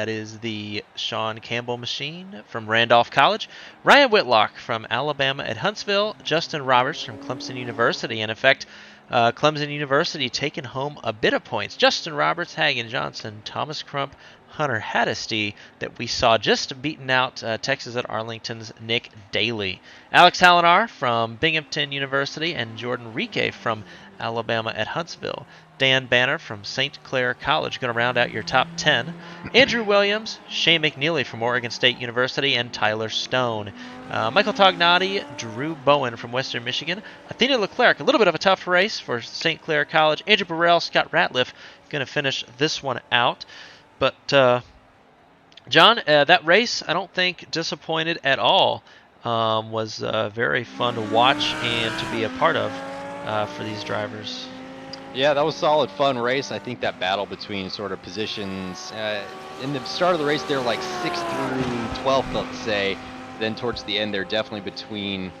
is the Sean Campbell machine from Randolph College, Ryan Whitlock from Alabama at Huntsville, Justin Roberts from Clemson University. In effect, Clemson University taking home a bit of points. Justin Roberts, Hagan Johnson, Thomas Crump, Hunter Haddisty, that we saw just beating out Texas at Arlington's Nick Daly. Alex Hallinar from Binghamton University and Jordan Ricci from Alabama at Huntsville. Dan Banner from St. Clair College going to round out your top 10. Andrew Williams, Shea McNeely from Oregon State University, and Tyler Stone. Michael Tognati, Drew Bowen from Western Michigan. Athena Leclerc, a little bit of a tough race for St. Clair College. Andrew Burrell, Scott Ratliff going to finish this one out. But, John, that race, I don't think disappointed at all. Was very fun to watch and to be a part of for these drivers. Yeah, that was a solid, fun race. I think that battle between sort of positions in the start of the race, they're like 6th through 12th, let's say. Then towards the end, they're definitely between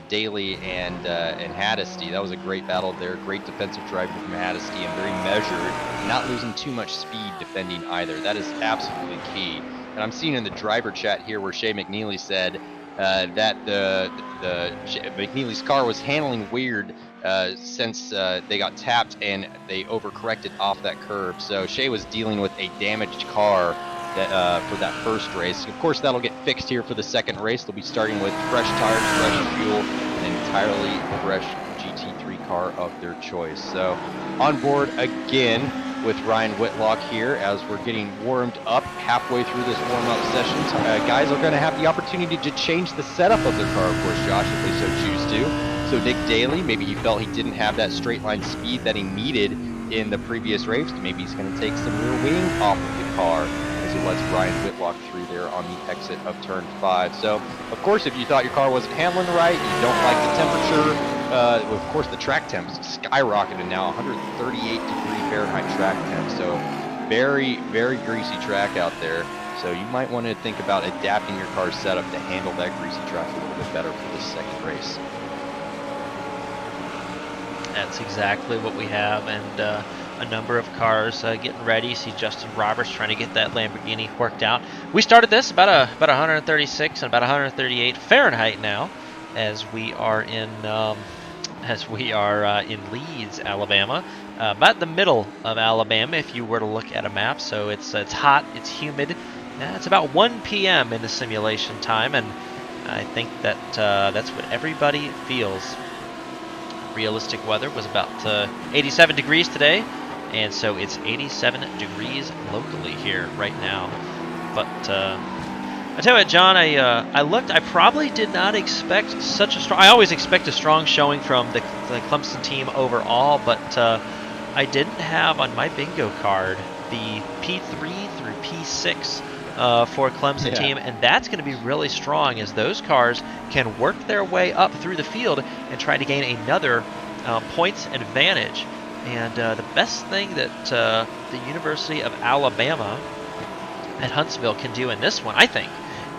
Daly and Haddisty. That was a great battle there. Great defensive driving from Haddisty and very measured, not losing too much speed defending either. That is absolutely key And I'm seeing in the driver chat here where Shea McNeely said that McNeely's car was handling weird since they got tapped and they overcorrected off that curb. So Shea was dealing with a damaged car that, for that first race. Of course, that'll get fixed here for the second race. They'll be starting with fresh tires, fresh fuel, and an entirely fresh GT3 car of their choice. So on board again with Ryan Whitlock here as we're getting warmed up halfway through this warm-up session. Guys are going to have the opportunity to change the setup of their car, of course, Josh, if they so choose to. So Nick Daly, maybe he felt he didn't have that straight line speed that he needed in the previous race. Maybe he's going to take some rear wing off of the car as he lets Ryan Whitlock through there on the exit of turn 5. So, of course, if you thought your car wasn't handling right, you don't like the temperature, of course, the track temps skyrocketed now, 138 degree Fahrenheit track temp. So very, very greasy track out there. So you might want to think about adapting your car's setup to handle that greasy track a little bit better for this second race. That's exactly what we have, and a number of cars getting ready. You see Justin Roberts trying to get that Lamborghini worked out. We started this about 136 and about 138 Fahrenheit now, as we are in Leeds, Alabama, about the middle of Alabama if you were to look at a map. So it's hot, it's humid. It's about 1 p.m. in the simulation time, and I think that that's what everybody feels. Realistic weather was about 87 degrees today, and so it's 87 degrees locally here right now. But I tell you what, John, I looked. I probably did not expect such a strong. I always expect a strong showing from the Clemson team overall, but I didn't have on my bingo card the P3 through P6 for Clemson team, and that's going to be really strong as those cars can work their way up through the field and try to gain another points advantage. And the best thing that the University of Alabama at Huntsville can do in this one, I think,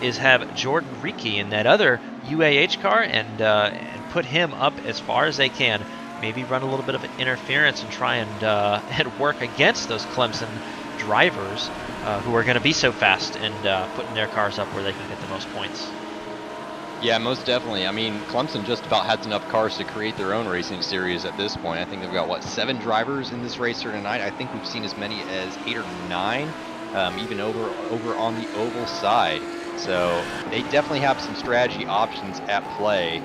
is have Jordan Ricci in that other UAH car and put him up as far as they can. Maybe run a little bit of interference and try and work against those Clemson drivers who are going to be so fast and putting their cars up where they can get the most points. Yeah, most definitely. I mean, Clemson just about has enough cars to create their own racing series at this point. I think they've got, 7 drivers in this race here tonight. I think we've seen as many as 8 or 9, even over on the oval side. So they definitely have some strategy options at play,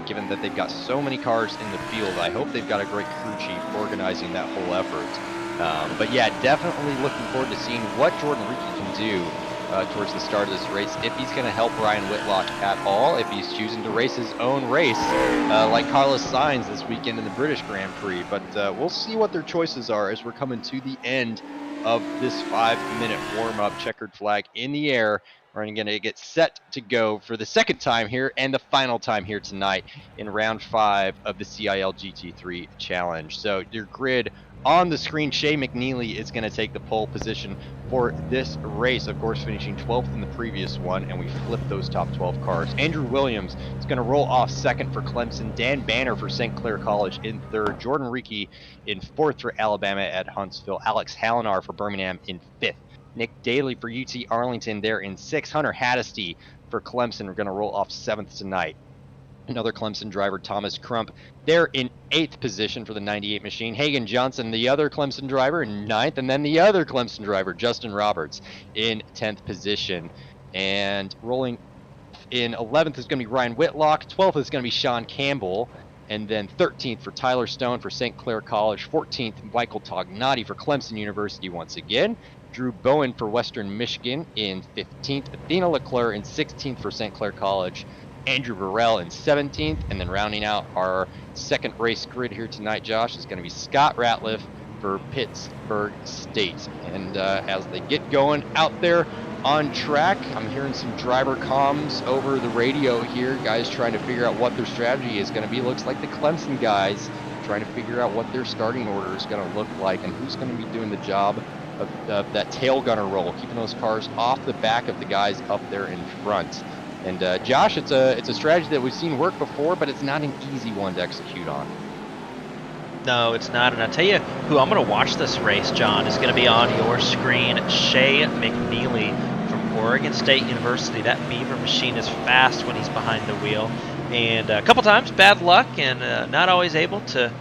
given that they've got so many cars in the field. I hope they've got a great crew chief organizing that whole effort. But yeah, definitely looking forward to seeing what Jordan Ricci can do towards the start of this race, if he's going to help Ryan Whitlock at all, if he's choosing to race his own race, like Carlos Sainz this weekend in the British Grand Prix. But we'll see what their choices are as we're coming to the end of this 5-minute warm-up. Checkered flag in the air. We're going to get set to go for the second time here and the final time here tonight in round 5 of the CiL GT3 Challenge. So your grid on the screen, Shea McNeely is going to take the pole position for this race, of course finishing 12th in the previous one, and we flipped those top 12 cars. Andrew Williams is going to roll off second for Clemson, Dan Banner for St. Clair College in third, Jordan Ricci in fourth for Alabama at Huntsville, Alex Hallinar for Birmingham in fifth, Nick Daly for UT Arlington there in sixth, Hunter Haddesty for Clemson are going to roll off seventh tonight. Another Clemson driver, Thomas Crump, there in 8th position for the 98 machine. Hagan Johnson, the other Clemson driver, in 9th. And then the other Clemson driver, Justin Roberts, in 10th position. And rolling in 11th is going to be Ryan Whitlock. 12th is going to be Sean Campbell. And then 13th for Tyler Stone for St. Clair College. 14th, Michael Tognati for Clemson University once again. Drew Bowen for Western Michigan in 15th. Athena Leclerc in 16th for St. Clair College. Andrew Burrell in 17th, and then rounding out our second race grid here tonight, Josh, is going to be Scott Ratliff for Pittsburgh State. And as they get going out there on track, I'm hearing some driver comms over the radio here, guys trying to figure out what their strategy is going to be. Looks like the Clemson guys trying to figure out what their starting order is going to look like and who's going to be doing the job of that tail gunner role, keeping those cars off the back of the guys up there in front. And Josh, it's a strategy that we've seen work before, but it's not an easy one to execute on. No, it's not. And I'll tell you who I'm going to watch this race, John, is going to be on your screen. Shea McNeely from Oregon State University. That Beaver machine is fast when he's behind the wheel. And a couple times, bad luck, and not always able to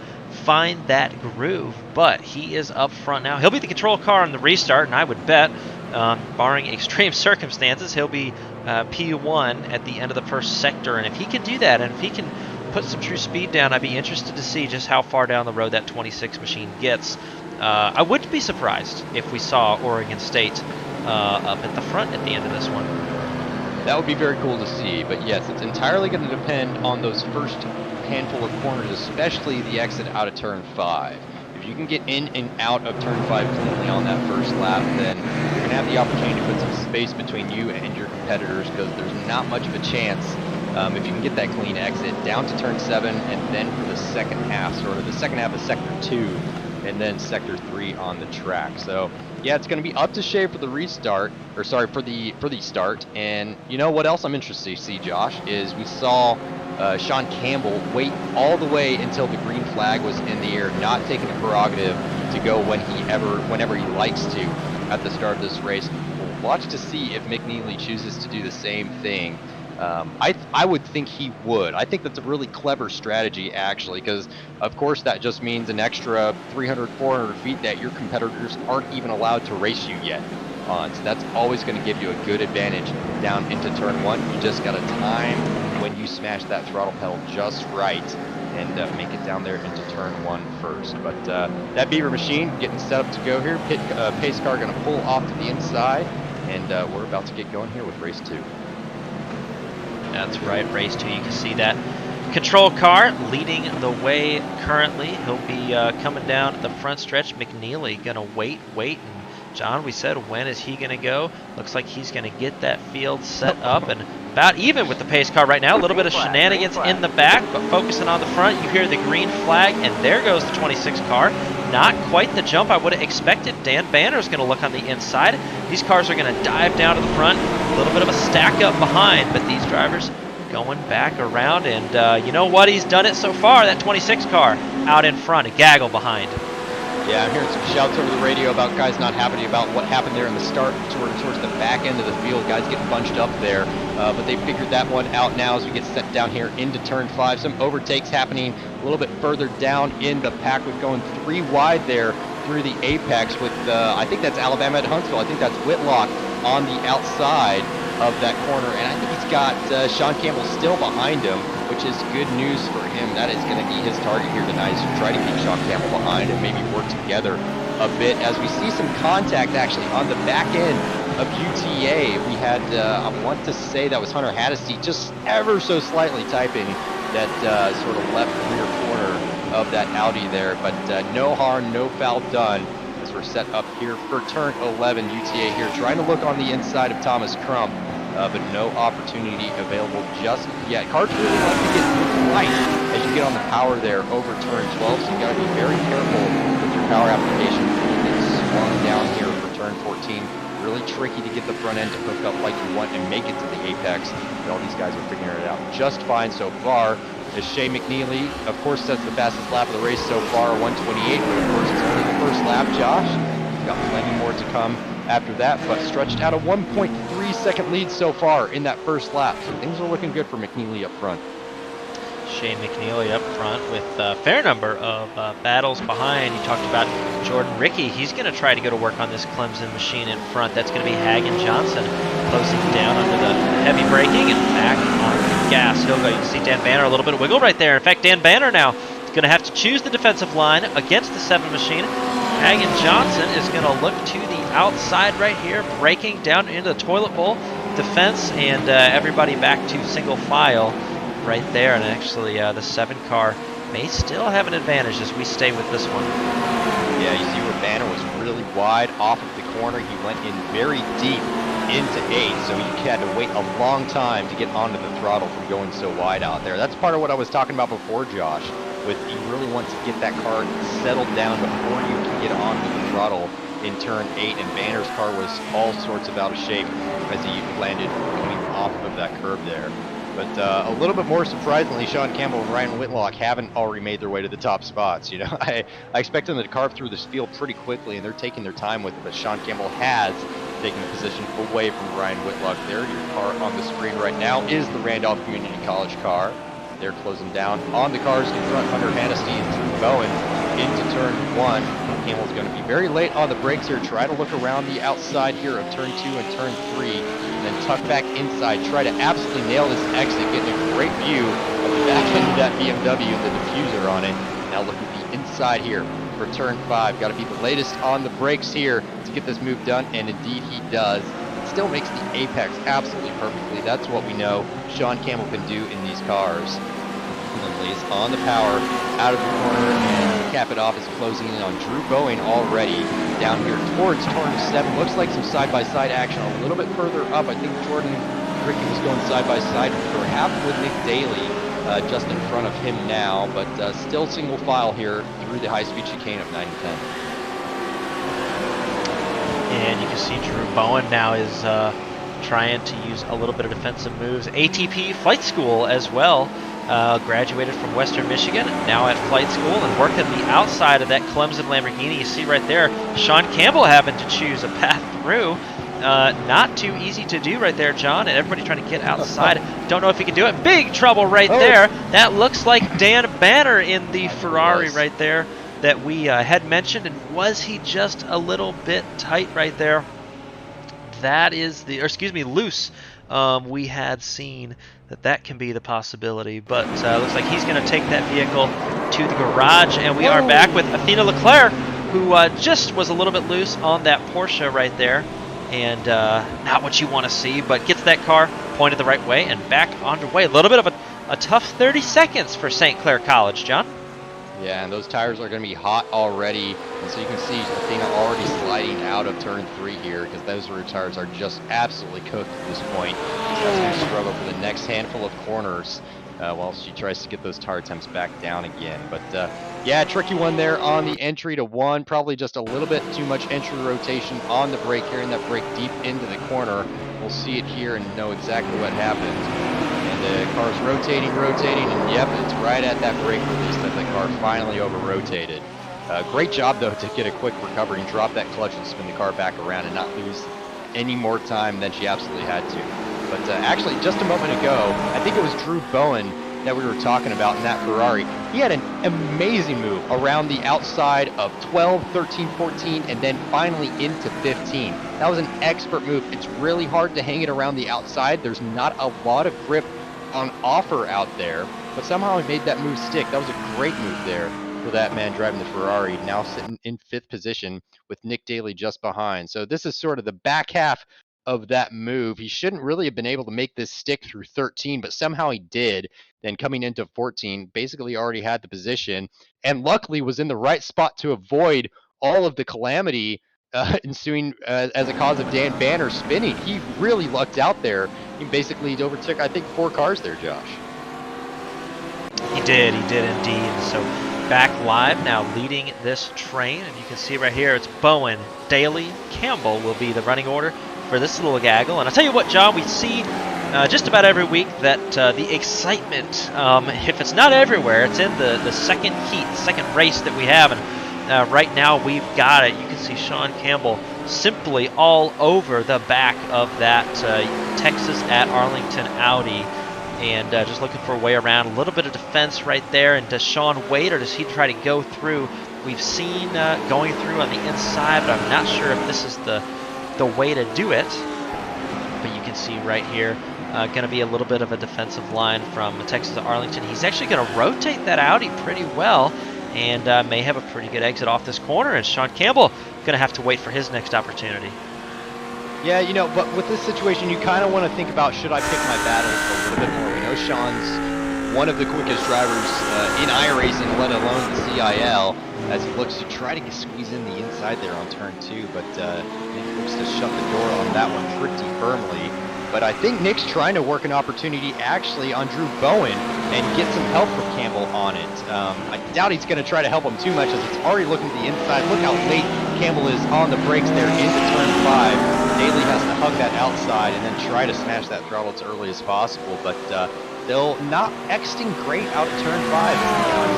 find that groove. But he is up front now. He'll be the control car on the restart, and I would bet, barring extreme circumstances, he'll be P1 at the end of the first sector. And if he can do that, and if he can put some true speed down, I'd be interested to see just how far down the road that 26 machine gets. I wouldn't be surprised if we saw Oregon State up at the front at the end of this one. That would be very cool to see, but yes, it's entirely going to depend on those first handful of corners, especially the exit out of turn 5. If you can get in and out of turn 5 cleanly on that first lap, then you're going to have the opportunity to put some space between you and your competitors, because there's not much of a chance if you can get that clean exit down to turn 7, and then for the second half, sort of the second half of sector 2, and then sector 3 on the track. So yeah, it's going to be up to Shea for the restart, or sorry, for the start. And you know what else I'm interested to see, Josh, is we saw Sean Campbell wait all the way until the green flag was in the air, not taking a prerogative to go whenever he likes to at the start of this race. We'll watch to see if McNeely chooses to do the same thing. I would think he would. I think that's a really clever strategy, actually, because of course that just means an extra 300, 400 feet that your competitors aren't even allowed to race you yet on. So that's always going to give you a good advantage down into turn 1. You just got to time when you smash that throttle pedal just right and make it down there into turn 1 first. But that Beaver machine getting set up to go here. Pace car going to pull off to the inside, and we're about to get going here with race 2. That's right, race 2. You can see that control car leading the way currently. He'll be coming down at the front stretch. McNeely gonna wait. And John, we said, when is he gonna go? Looks like he's gonna get that field set up and about even with the pace car right now. A little bit of shenanigans in the back, but focusing on the front, you hear the green flag, and there goes the 26 car. Not quite the jump I would have expected. Dan Banner's going to look on the inside. These cars are going to dive down to the front. A little bit of a stack up behind, but these drivers going back around, and you know what? He's done it so far. That 26 car out in front, a gaggle behind. Yeah, I'm hearing some shouts over the radio about guys not happy about what happened there in the start towards the back end of the field. Guys getting bunched up there, but they figured that one out now as we get set down here into turn 5. Some overtakes happening a little bit further down in the pack with going 3 wide there through the apex with, I think that's Alabama at Huntsville. I think that's Whitlock on the outside of that corner, and I think he's got Sean Campbell still behind him, which is good news for him. That is going to be his target here tonight, is to try to keep Sean Campbell behind and maybe work together a bit as we see some contact actually on the back end of UTA. We had, I want to say that was Hunter Haddisty just ever so slightly typing that sort of left rear corner of that Audi there, but no harm, no foul done as we're set up here for turn 11. UTA here trying to look on the inside of Thomas Crump, but no opportunity available just yet. Cars really like to get light as you get on the power there over turn 12, so you got to be very careful with your power application before you get swung down here for turn 14. Really tricky to get the front end to hook up like you want and make it to the apex, but all these guys are figuring it out just fine so far. As Shea McNeely, of course, sets the fastest lap of the race so far, 1:28, but of course it's only the first lap, Josh. We've got plenty more to come after that, but stretched out a 1.3 second lead so far in that first lap, so things are looking good for McNeely up front. Shea McNeely up front with a fair number of battles behind. You talked about Jordan Rickey. He's going to try to go to work on this Clemson machine in front. That's going to be Hagen Johnson closing down under the heavy braking and back on the gas. He'll go. You can see Dan Banner, a little bit of wiggle right there. In fact, Dan Banner now is going to have to choose the defensive line against the 7 machine. Hagen Johnson is going to look to the outside right here, braking down into the toilet bowl defense, and everybody back to single file right there. And actually the 7 car may still have an advantage as we stay with this one. Yeah, you see where Banner was really wide off of the corner. He went in very deep into 8, so you had to wait a long time to get onto the throttle from going so wide out there. That's part of what I was talking about before, Josh, with you really want to get that car settled down before you can get onto the throttle in turn 8, and Banner's car was all sorts of out of shape as he landed coming off of that curb there. But a little bit more surprisingly, Sean Campbell and Ryan Whitlock haven't already made their way to the top spots. You know, I expect them to carve through this field pretty quickly, and they're taking their time with it. But Sean Campbell has taking the position away from Ryan Whitlock there. Your car on the screen right now is the Randolph Community College car. They're closing down on the cars in front. Hunter Hannity and Drew Bowen into turn 1. Campbell's going to be very late on the brakes here. Try to look around the outside here of turn 2 and turn 3. And then tuck back inside. Try to absolutely nail this exit. Getting a great view of the back end of that BMW, the diffuser on it. Now looking at the inside here for turn 5. Got to be the latest on the brakes here to get this move done. And indeed he does. Still makes the apex absolutely perfectly. That's what we know Sean Campbell can do in these cars. And then lays on the power out of the corner, and cap it off is closing in on Drew Bowen already down here towards turn 7. Looks like some side-by-side action a little bit further up. I think Jordan Ricky was going side-by-side perhaps with Nick Daly just in front of him now, but still single file here through the high-speed chicane of 9 and 10. And you can see Drew Bowen now is trying to use a little bit of defensive moves. ATP flight school as well. Graduated from Western Michigan, now at flight school and working the outside of that Clemson Lamborghini. You see right there, Sean Campbell having to choose a path through. Not too easy to do right there, John, and everybody trying to get outside. Don't know if he can do it. Big trouble right there. That looks like Dan Banner in the Ferrari right there that we had mentioned, and was he just a little bit tight right there? That is the, or excuse me, loose. We had seen that can be the possibility, but looks like he's going to take that vehicle to the garage, and we are back with Athena Leclerc, who just was a little bit loose on that Porsche right there, and not what you want to see, but gets that car pointed the right way and back underway. A little bit of a tough 30 seconds for St. Clair College, John. Yeah, and those tires are going to be hot already, and so you can see Athena already sliding out of turn 3 here, because those rear tires are just absolutely cooked at this point. She's going to struggle for the next handful of corners while she tries to get those tire temps back down again. But yeah, tricky one there on the entry to 1. Probably just a little bit too much entry rotation on the brake here, and that brake deep into the corner. We'll see it here and know exactly what happened. The car's rotating, and yep, it's right at that brake release that the car finally over-rotated. Great job, though, to get a quick recovery and drop that clutch and spin the car back around and not lose any more time than she absolutely had to. But actually, just a moment ago, I think it was Drew Bowen that we were talking about in that Ferrari. He had an amazing move around the outside of 12, 13, 14, and then finally into 15. That was an expert move. It's really hard to hang it around the outside. There's not a lot of grip on offer out there, but somehow he made that move stick. That was a great move there for that man driving the Ferrari, now sitting in 5th position with Nick Daly just behind. So this is sort of the back half of that move. He shouldn't really have been able to make this stick through 13, but somehow he did. Then coming into 14, basically already had the position, and luckily was in the right spot to avoid all of the calamity ensuing as a cause of Dan Banner spinning. He really lucked out there. He basically overtook, I think, 4 cars there, Josh. He did indeed. So back live now, leading this train, and you can see right here, it's Bowen, Daly, Campbell will be the running order for this little gaggle. And I'll tell you what, John, we see just about every week that the excitement, if it's not everywhere, it's in the second heat, the second race that we have. And right now we've got it. You can see Sean Campbell simply all over the back of that Texas at Arlington Audi, and just looking for a way around. A little bit of defense right there. And does Sean wait, or does he try to go through? We've seen going through on the inside, but I'm not sure if this is the way to do it. But you can see right here, going to be a little bit of a defensive line from Texas to Arlington. He's actually going to rotate that Audi pretty well, and may have a pretty good exit off this corner. And Sean Campbell going to have to wait for his next opportunity. Yeah, you know, but with this situation, you kind of want to think about, should I pick my battles a little bit more? We know Sean's one of the quickest drivers in iRacing, let alone the CiL, as he looks to try to squeeze in the inside there on turn 2, but he looks to shut the door on that one pretty firmly. But I think Nick's trying to work an opportunity actually on Drew Bowen and get some help from Campbell on it. I doubt he's going to try to help him too much, as it's already looking to the inside. Look how late Campbell is on the brakes there into turn 5. Daly has to hug that outside and then try to smash that throttle as early as possible, but they'll not exiting great out of turn 5 on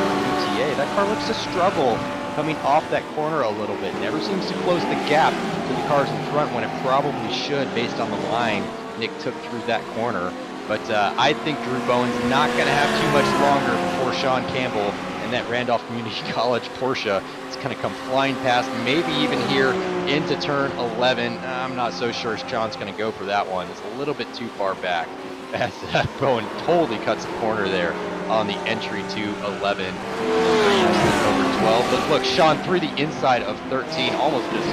UTA. That car looks to struggle coming off that corner a little bit. Never seems to close the gap to the cars in front when it probably should based on the line Nick took through that corner. But I think Drew Bowen's not going to have too much longer before Sean Campbell and that Randolph Community College Porsche is going to come flying past, maybe even here into turn 11. I'm not so sure Sean's going to go for that one. It's a little bit too far back as Bowen totally cuts the corner there on the entry to 11. Over 12. But look, Sean through the inside of 13, almost just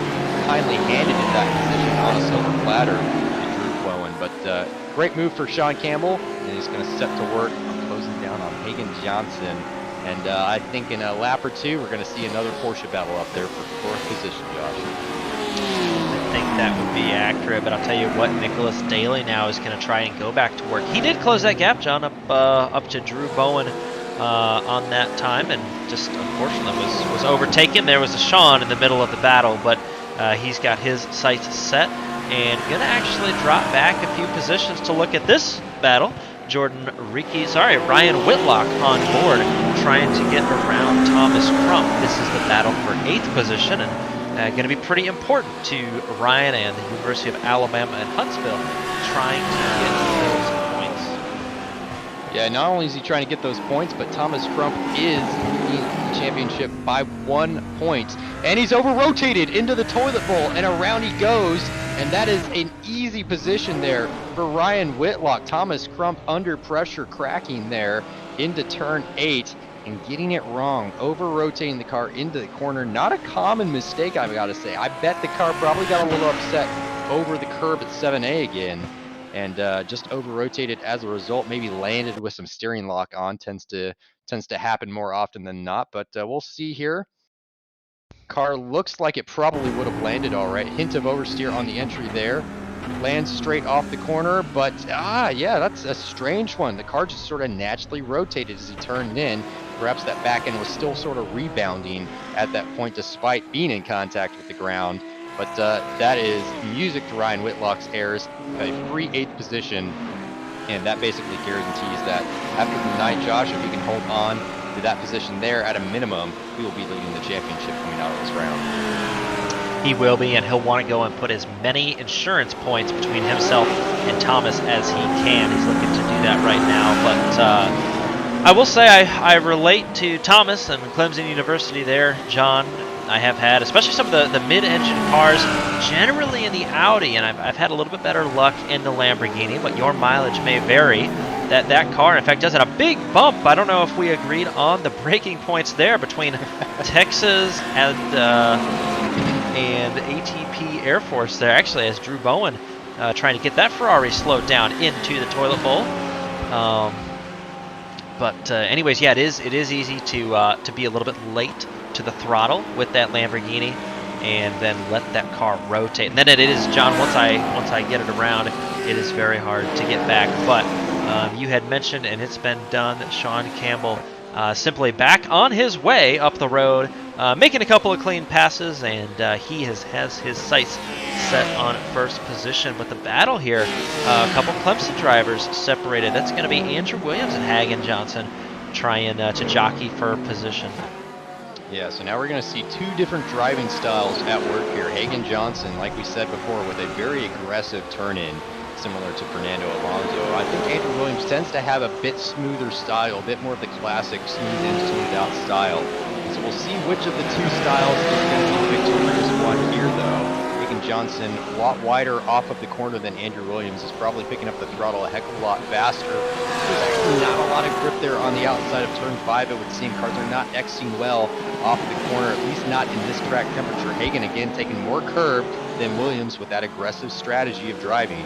kindly handed in that position on a silver platter to Drew Bowen. But great move for Sean Campbell, and he's going to set to work on closing down on Hagan Johnson. And I think in a lap or two, we're going to see another Porsche battle up there for 4th position, Josh. I think that would be accurate, but I'll tell you what, Nicholas Daly now is going to try and go back to work. He did close that gap, John, up to Drew Bowen on that time, and just unfortunately was overtaken. There was a Sean in the middle of the battle, but he's got his sights set and going to actually drop back a few positions to look at this battle. Ryan Whitlock on board trying to get around Thomas Crump. This is the battle for 8th position, and going to be pretty important to Ryan and the University of Alabama at Huntsville trying to get those points. Yeah, not only is he trying to get those points, but Thomas Crump is leading the championship by 1 point. And he's over-rotated into the toilet bowl, and around he goes. And that is an easy position there for Ryan Whitlock. Thomas Crump under pressure, cracking there into turn 8 and getting it wrong. Over-rotating the car into the corner. Not a common mistake, I've got to say. I bet the car probably got a little upset over the curb at 7A again. And just over-rotated as a result. Maybe landed with some steering lock on. Tends to happen more often than not. But we'll see here. Car looks like it probably would have landed all right. Hint of oversteer on the entry there. Lands straight off the corner, but yeah, that's a strange one. The car just sort of naturally rotated as he turned in. Perhaps that back end was still sort of rebounding at that point despite being in contact with the ground. But that is music to Ryan Whitlock's ears. A free 8th position, and that basically guarantees that after the night, Josh, if he can hold on to that position there at a minimum, he will be leading the championship coming out of this round. He will be, and he'll want to go and put as many insurance points between himself and Thomas as he can. He's looking to do that right now, but I will say I relate to Thomas and Clemson University there, John. I have had, especially some of the mid-engine cars, generally in the Audi, and I've had a little bit better luck in the Lamborghini, but your mileage may vary. That car, in fact, does have a big bump. I don't know if we agreed on the braking points there between Texas and ATP Air Force there. Actually, as Drew Bowen trying to get that Ferrari slowed down into the toilet bowl. But anyways, yeah, it is easy to be a little bit late to the throttle with that Lamborghini, and then let that car rotate. And then it is, John, once I get it around, it is very hard to get back. But you had mentioned, and it's been done, Sean Campbell simply back on his way up the road, making a couple of clean passes, and he has his sights set on 1st position. But the battle here, a couple Clemson drivers separated. That's going to be Andrew Williams and Hagan Johnson trying to jockey for position. Yeah, so now we're going to see 2 different driving styles at work here. Hagan Johnson, like we said before, with a very aggressive turn-in, similar to Fernando Alonso. I think Andrew Williams tends to have a bit smoother style, a bit more of the classic smooth in, smooth out style. So we'll see which of the 2 styles is going to be the victorious one here, though. Hagan Johnson, a lot wider off of the corner than Andrew Williams, is probably picking up the throttle a heck of a lot faster. There's actually not a lot of grip there on the outside of turn 5, it would seem. Cars are not Xing well off the corner, at least not in this track temperature. Hagan, again, taking more curb than Williams with that aggressive strategy of driving,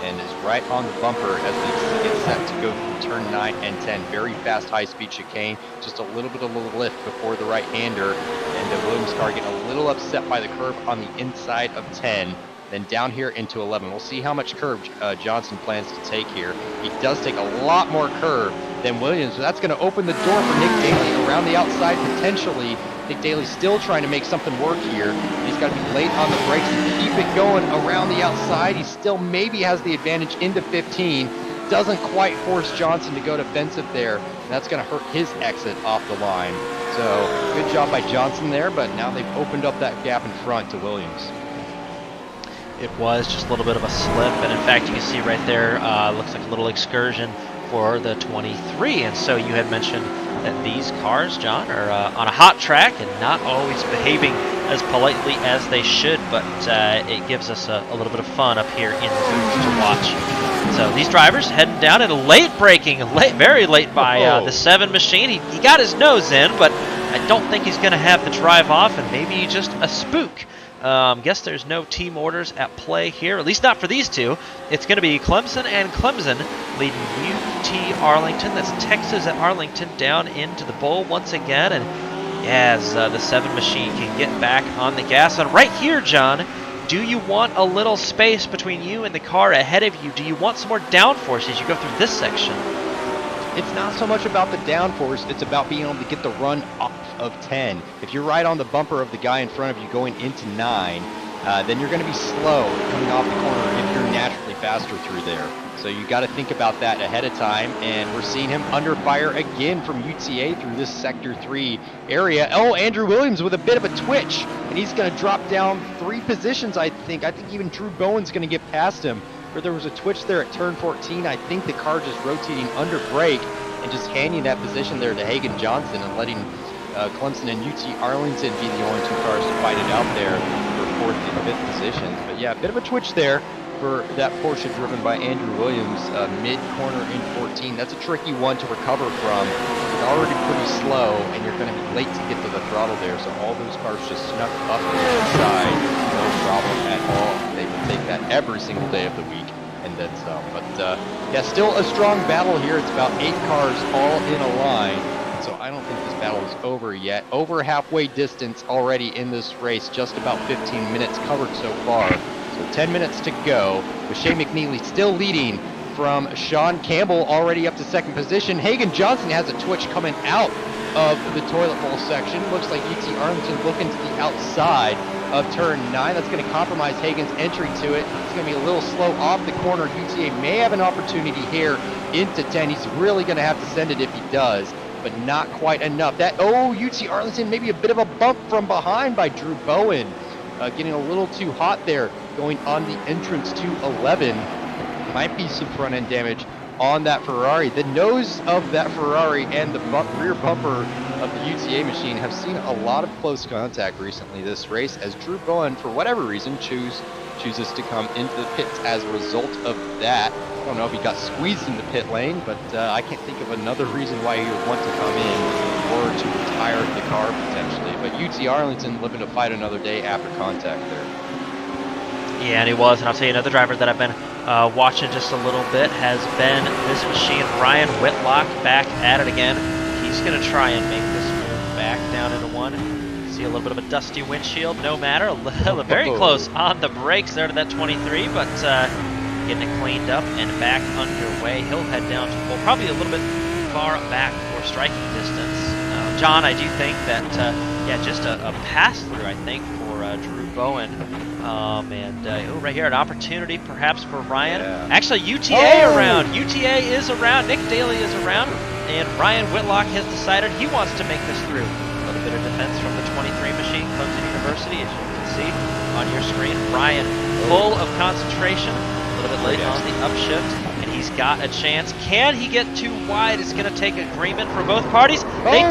and is right on the bumper as they get set to go through turn 9 and 10. Very fast, high-speed chicane, just a little bit of a lift before the right-hander, and the Williams car getting a little upset by the curb on the inside of 10. Then down here into 11. We'll see how much curb Johnson plans to take here. He does take a lot more curb than Williams, so that's going to open the door for Nick Daly around the outside potentially. Nick Daly's still trying to make something work here. He's got to be late on the brakes and keep it going around the outside. He still maybe has the advantage into 15. doesn't quite force Johnson to go defensive there. That's going to hurt his exit off the line. So good job by Johnson there, but now they've opened up that gap in front to Williams. It was just a little bit of a slip, and in fact, you can see right there, looks like a little excursion for the 23. And so you had mentioned that these cars, John, are on a hot track and not always behaving as politely as they should, but it gives us a little bit of fun up here in the booth to watch. So these drivers heading down and late braking, very late by the 7 machine. He got his nose in, but I don't think he's going to have the drive off, and maybe just a spook. Guess there's no team orders at play here, at least not for these two. It's going to be Clemson and Clemson leading UT Arlington. That's Texas at Arlington down into the bowl once again. And as the 7 machine can get back on the gas. And right here, John, do you want a little space between you and the car ahead of you? Do you want some more downforce as you go through this section? It's not so much about the downforce, it's about being able to get the run off of 10. If you're right on the bumper of the guy in front of you going into 9, then you're going to be slow coming off the corner if you're naturally faster through there. So you got to think about that ahead of time, and we're seeing him under fire again from UTA through this Sector 3 area. Oh, Andrew Williams with a bit of a twitch, and he's going to drop down 3 positions, I think. I think even Drew Bowen's going to get past him. Where there was a twitch there at turn 14. I think the car just rotating under brake and just handing that position there to Hagan Johnson and letting Clemson and UT Arlington be the only 2 cars to fight it out there for 4th and 5th positions. But yeah, a bit of a twitch there for that Porsche driven by Andrew Williams mid-corner in 14. That's a tricky one to recover from. It's already pretty slow, and you're going to be late to get to the throttle there, so all those cars just snuck up to the inside. No problem at all. They will take that every single day of the week and then some. But yeah, still a strong battle here. It's about 8 cars all in a line. So I don't think this battle is over yet. Over halfway distance already in this race, just about 15 minutes covered so far. So 10 minutes to go, with Shea McNeely still leading from Sean Campbell already up to 2nd position. Hagan Johnson has a twitch coming out of the toilet bowl section. Looks like UT Arlington looking to the outside of turn 9. That's going to compromise Hagan's entry to it. It's going to be a little slow off the corner. UTA may have an opportunity here into 10. He's really going to have to send it if he does, but not quite enough. UT Arlington, maybe a bit of a bump from behind by Drew Bowen. Getting a little too hot there, going on the entrance to 11. Might be some front end damage on that Ferrari. The nose of that Ferrari and the rear bumper of the UTA machine have seen a lot of close contact recently this race, as Drew Bowen, for whatever reason, chooses to come into the pits as a result of that. I don't know if he got squeezed in the pit lane, but I can't think of another reason why he would want to come in or to retire the car potentially. But UT Arlington living to fight another day after contact there. Yeah, and he was. And I'll tell you, another driver that I've been watching just a little bit has been this machine, Ryan Whitlock, back at it again. He's going to try and make this move back down into 1. See a little bit of a dusty windshield, no matter. Very close on the brakes there to that 23, but getting it cleaned up and back underway. He'll head down to, well, probably a little bit far back for striking distance. John, I do think that, yeah, just a pass-through, I think, for Drew Bowen. Right here, an opportunity perhaps for Ryan. Yeah. Actually, UTA around. UTA is around. Nick Daly is around. And Ryan Whitlock has decided he wants to make this through. A little bit of defense from the 23 machine, Clemson University, as you can see on your screen. Ryan, full of concentration, a little bit late on the upshift, and he's got a chance. Can he get too wide? It's going to take agreement for both parties. They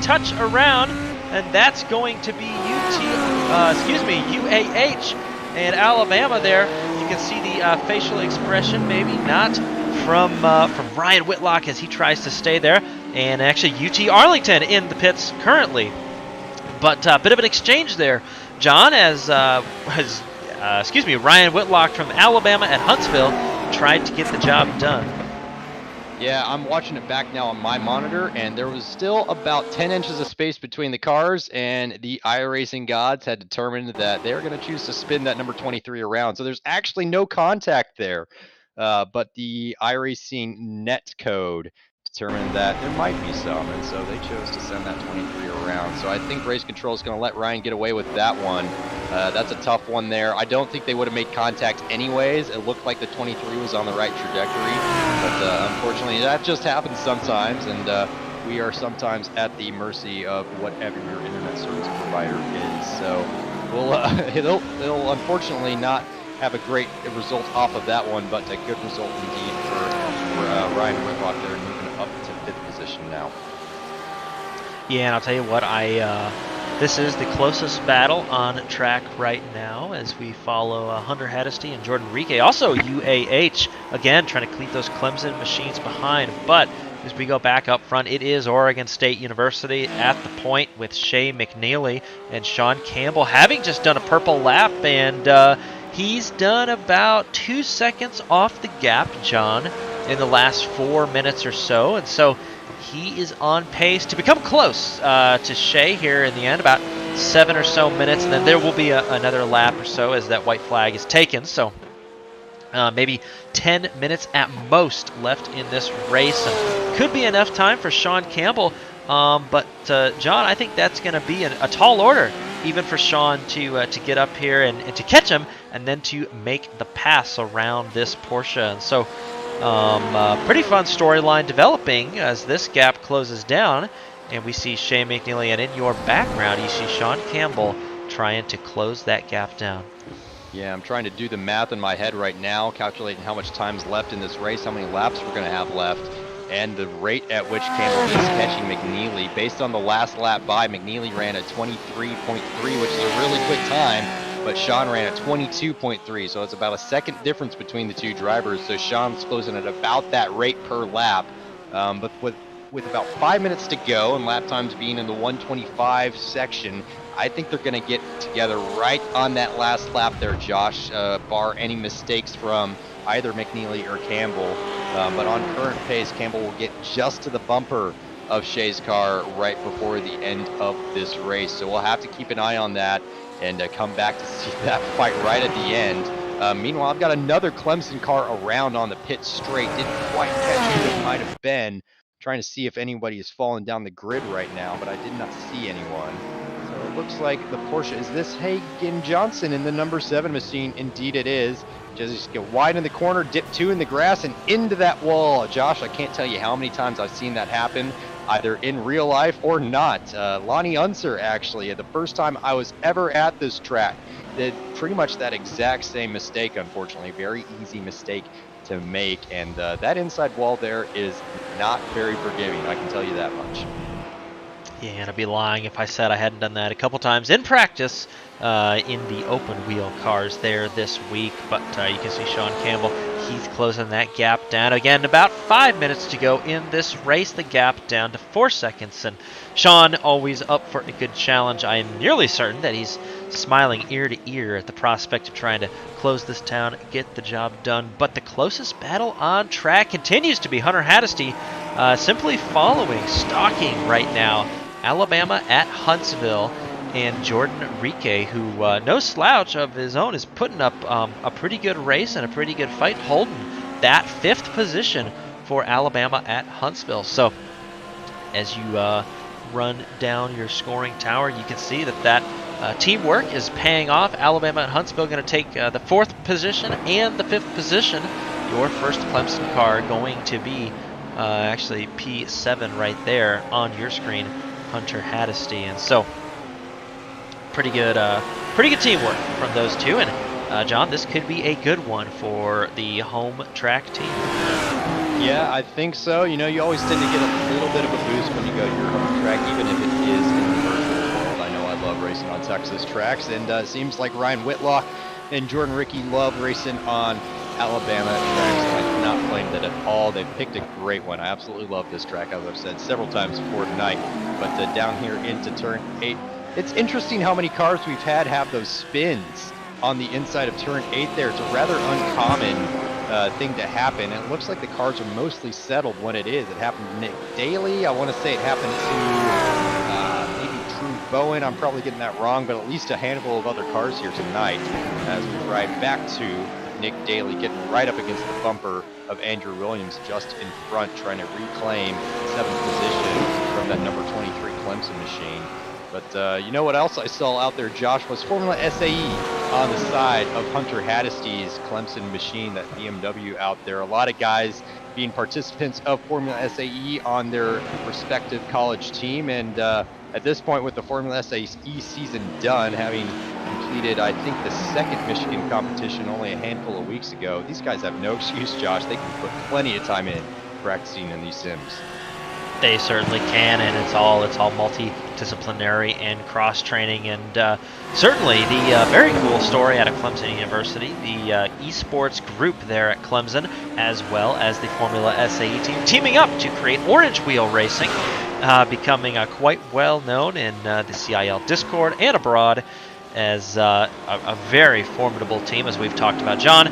touch around, and that's going to be UAH and Alabama there. You can see the facial expression, maybe not from Ryan Whitlock as he tries to stay there. And actually UT Arlington in the pits currently. But a bit of an exchange there, John, as Ryan Whitlock from Alabama at Huntsville tried to get the job done. Yeah, I'm watching it back now on my monitor, and there was still about 10 inches of space between the cars, and the iRacing gods had determined that they were going to choose to spin that number 23 around. So there's actually no contact there, but the iRacing net code determined that there might be some, and so they chose to send that 23 around. So I think race control is going to let Ryan get away with that one. That's a tough one there. I don't think they would have made contact anyways. It looked like the 23 was on the right trajectory, but unfortunately that just happens sometimes, and we are sometimes at the mercy of whatever your internet service provider is. So we'll, it'll unfortunately not have a great result off of that one, but a good result indeed for Ryan Whitlock there, moving up to 5th position now. Yeah, and I'll tell you what, this is the closest battle on track right now as we follow Hunter Haddesty and Jordan Rike. Also UAH, again, trying to cleat those Clemson machines behind. But as we go back up front, it is Oregon State University at the point with Shea McNeely and Sean Campbell having just done a purple lap, and he's done about 2 seconds off the gap, John, in the last 4 minutes or so. And so he is on pace to become close to Shea here in the end, about 7 or so minutes. And then there will be another lap or so as that white flag is taken. So maybe 10 minutes at most left in this race. And could be enough time for Sean Campbell. But John, I think that's going to be a tall order, even for Sean to get up here and to catch him, and then to make the pass around this Porsche. And so pretty fun storyline developing as this gap closes down, and we see Shea McNeely, and in your background you see Sean Campbell trying to close that gap down. Yeah, I'm trying to do the math in my head right now, calculating how much time's left in this race, how many laps we're going to have left, and the rate at which Campbell is catching McNeely. Based on the last lap by, McNeely ran at 23.3, which is a really quick time, but Sean ran at 22.3, so it's about a second difference between the two drivers. So Sean's closing at about that rate per lap, but with about 5 minutes to go and lap times being in the 125 section, I think they're going to get together right on that last lap there, Josh, bar any mistakes from either McNeely or Campbell. But on current pace, Campbell will get just to the bumper of Shea's car right before the end of this race. So we'll have to keep an eye on that and come back to see that fight right at the end. Meanwhile, I've got another Clemson car around on the pit straight. Didn't quite catch who it might have been. Trying to see if anybody is falling down the grid right now, but I did not see anyone. So it looks like the Porsche, is this Hagen Johnson in the number 7 machine? Indeed it is. Just get wide in the corner, dip 2 in the grass, and into that wall. Josh, I can't tell you how many times I've seen that happen, either in real life or not. Lonnie Unser, actually, the first time I was ever at this track, did pretty much that exact same mistake, unfortunately. Very easy mistake to make, and that inside wall there is not very forgiving, I can tell you that much. Yeah, and I'd be lying if I said I hadn't done that a couple times in practice in the open wheel cars there this week. But you can see Sean Campbell, he's closing that gap down. Again, about 5 minutes to go in this race, the gap down to 4 seconds. And Sean always up for a good challenge. I am nearly certain that he's smiling ear to ear at the prospect of trying to close this town, get the job done. But the closest battle on track continues to be Hunter Haddesty, simply following, stalking right now Alabama at Huntsville, and Jordan Rike, who no slouch of his own, is putting up a pretty good race and a pretty good fight, holding that 5th position for Alabama at Huntsville. So as you run down your scoring tower, you can see that teamwork is paying off. Alabama at Huntsville going to take the 4th position and the 5th position. Your first Clemson car going to be actually P7 right there on your screen, Hunter Haddesty. And so pretty good teamwork from those two. And John, this could be a good one for the home track team. Yeah, I think so. You know, you always tend to get a little bit of a boost when you go to your home track, even if it is in the virtual world. I know I love racing on Texas tracks, and it seems like Ryan Whitlock and Jordan Rike love racing on Alabama tracks, so I cannot blame that at all. They've picked a great one. I absolutely love this track, as I've said several times before tonight. But down here into turn 8, it's interesting how many cars we've had have those spins on the inside of turn 8 there. It's a rather uncommon thing to happen. And it looks like the cars are mostly settled when it is. It happened to Nick Daly. I want to say it happened to maybe Drew Bowen. I'm probably getting that wrong, but at least a handful of other cars here tonight as we ride back to Nick Daly getting right up against the bumper of Andrew Williams just in front, trying to reclaim 7th position from that number 23 Clemson machine. But you know what else I saw out there, Josh, was Formula SAE on the side of Hunter Haddisty's Clemson machine, that BMW out there. A lot of guys being participants of Formula SAE on their respective college team. And at this point, with the Formula SAE season done, having completed, I think, the 2nd Michigan competition only a handful of weeks ago, these guys have no excuse, Josh. They can put plenty of time in practicing in these sims. They certainly can, and it's all multidisciplinary and cross-training, and certainly the very cool story out of Clemson University, the esports group there at Clemson, as well as the Formula SAE team, teaming up to create Orange Wheel Racing, becoming quite well known in the CiL Discord and abroad as a very formidable team, as we've talked about, John.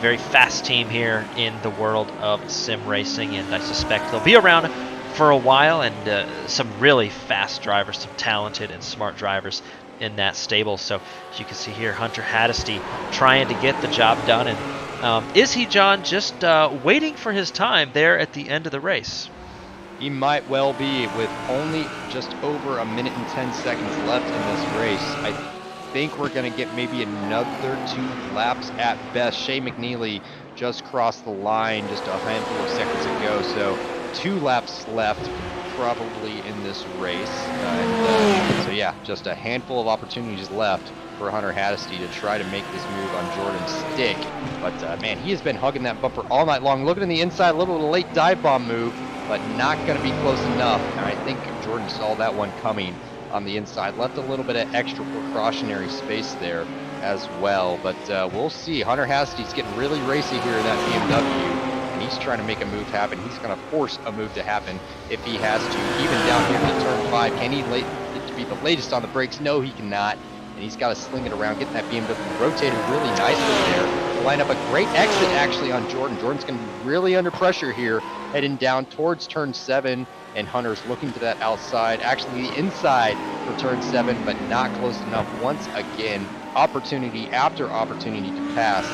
Very fast team here in the world of sim racing, and I suspect they'll be around for a while, and some really fast drivers, some talented and smart drivers in that stable. So as you can see here, Hunter Haddisty trying to get the job done, and is he, John, just waiting for his time there at the end of the race? He might well be, with only just over 1 minute and 10 seconds left in this race. I think we're going to get maybe another 2 laps at best. Shea McNeely just crossed the line just a handful of seconds ago, so 2 laps left probably in this race. So yeah, just a handful of opportunities left for Hunter Haddisty to try to make this move on Jordan's stick. But man, he has been hugging that bumper all night long. Looking in the inside, a little late dive bomb move, but not going to be close enough. And I think Jordan saw that one coming on the inside. Left a little bit of extra precautionary space there as well. But we'll see. Hunter Hastity's getting really racy here in that BMW. And he's trying to make a move happen. He's going to force a move to happen if he has to. Even down here in turn 5, can he be the latest on the brakes? No, he cannot. And he's got to sling it around, getting that BMW rotated really nicely there. Line up a great exit actually on Jordan. Jordan's going to be really under pressure here, heading down towards turn 7. And Hunter's looking to that outside, actually the inside for turn 7, but not close enough. Once again, opportunity after opportunity to pass,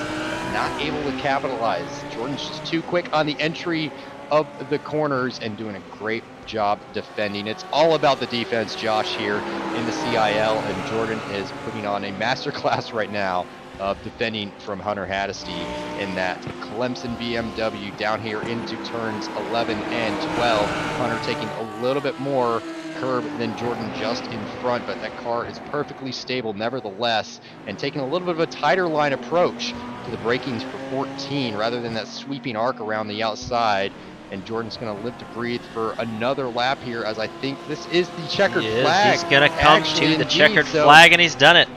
not able to capitalize. Jordan's just too quick on the entry of the corners and doing a great job defending. It's all about the defense, Josh, here in the CiL, and Jordan is putting on a masterclass right now of defending from Hunter Haddisty in that Clemson BMW down here into turns 11 and 12. Hunter taking a little bit more curb than Jordan just in front, but that car is perfectly stable nevertheless, and taking a little bit of a tighter line approach to the brakings for 14 rather than that sweeping arc around the outside. And Jordan's going to live to breathe for another lap here, as I think this is the checkered flag. He's going to come to the checkered flag, and he's done it.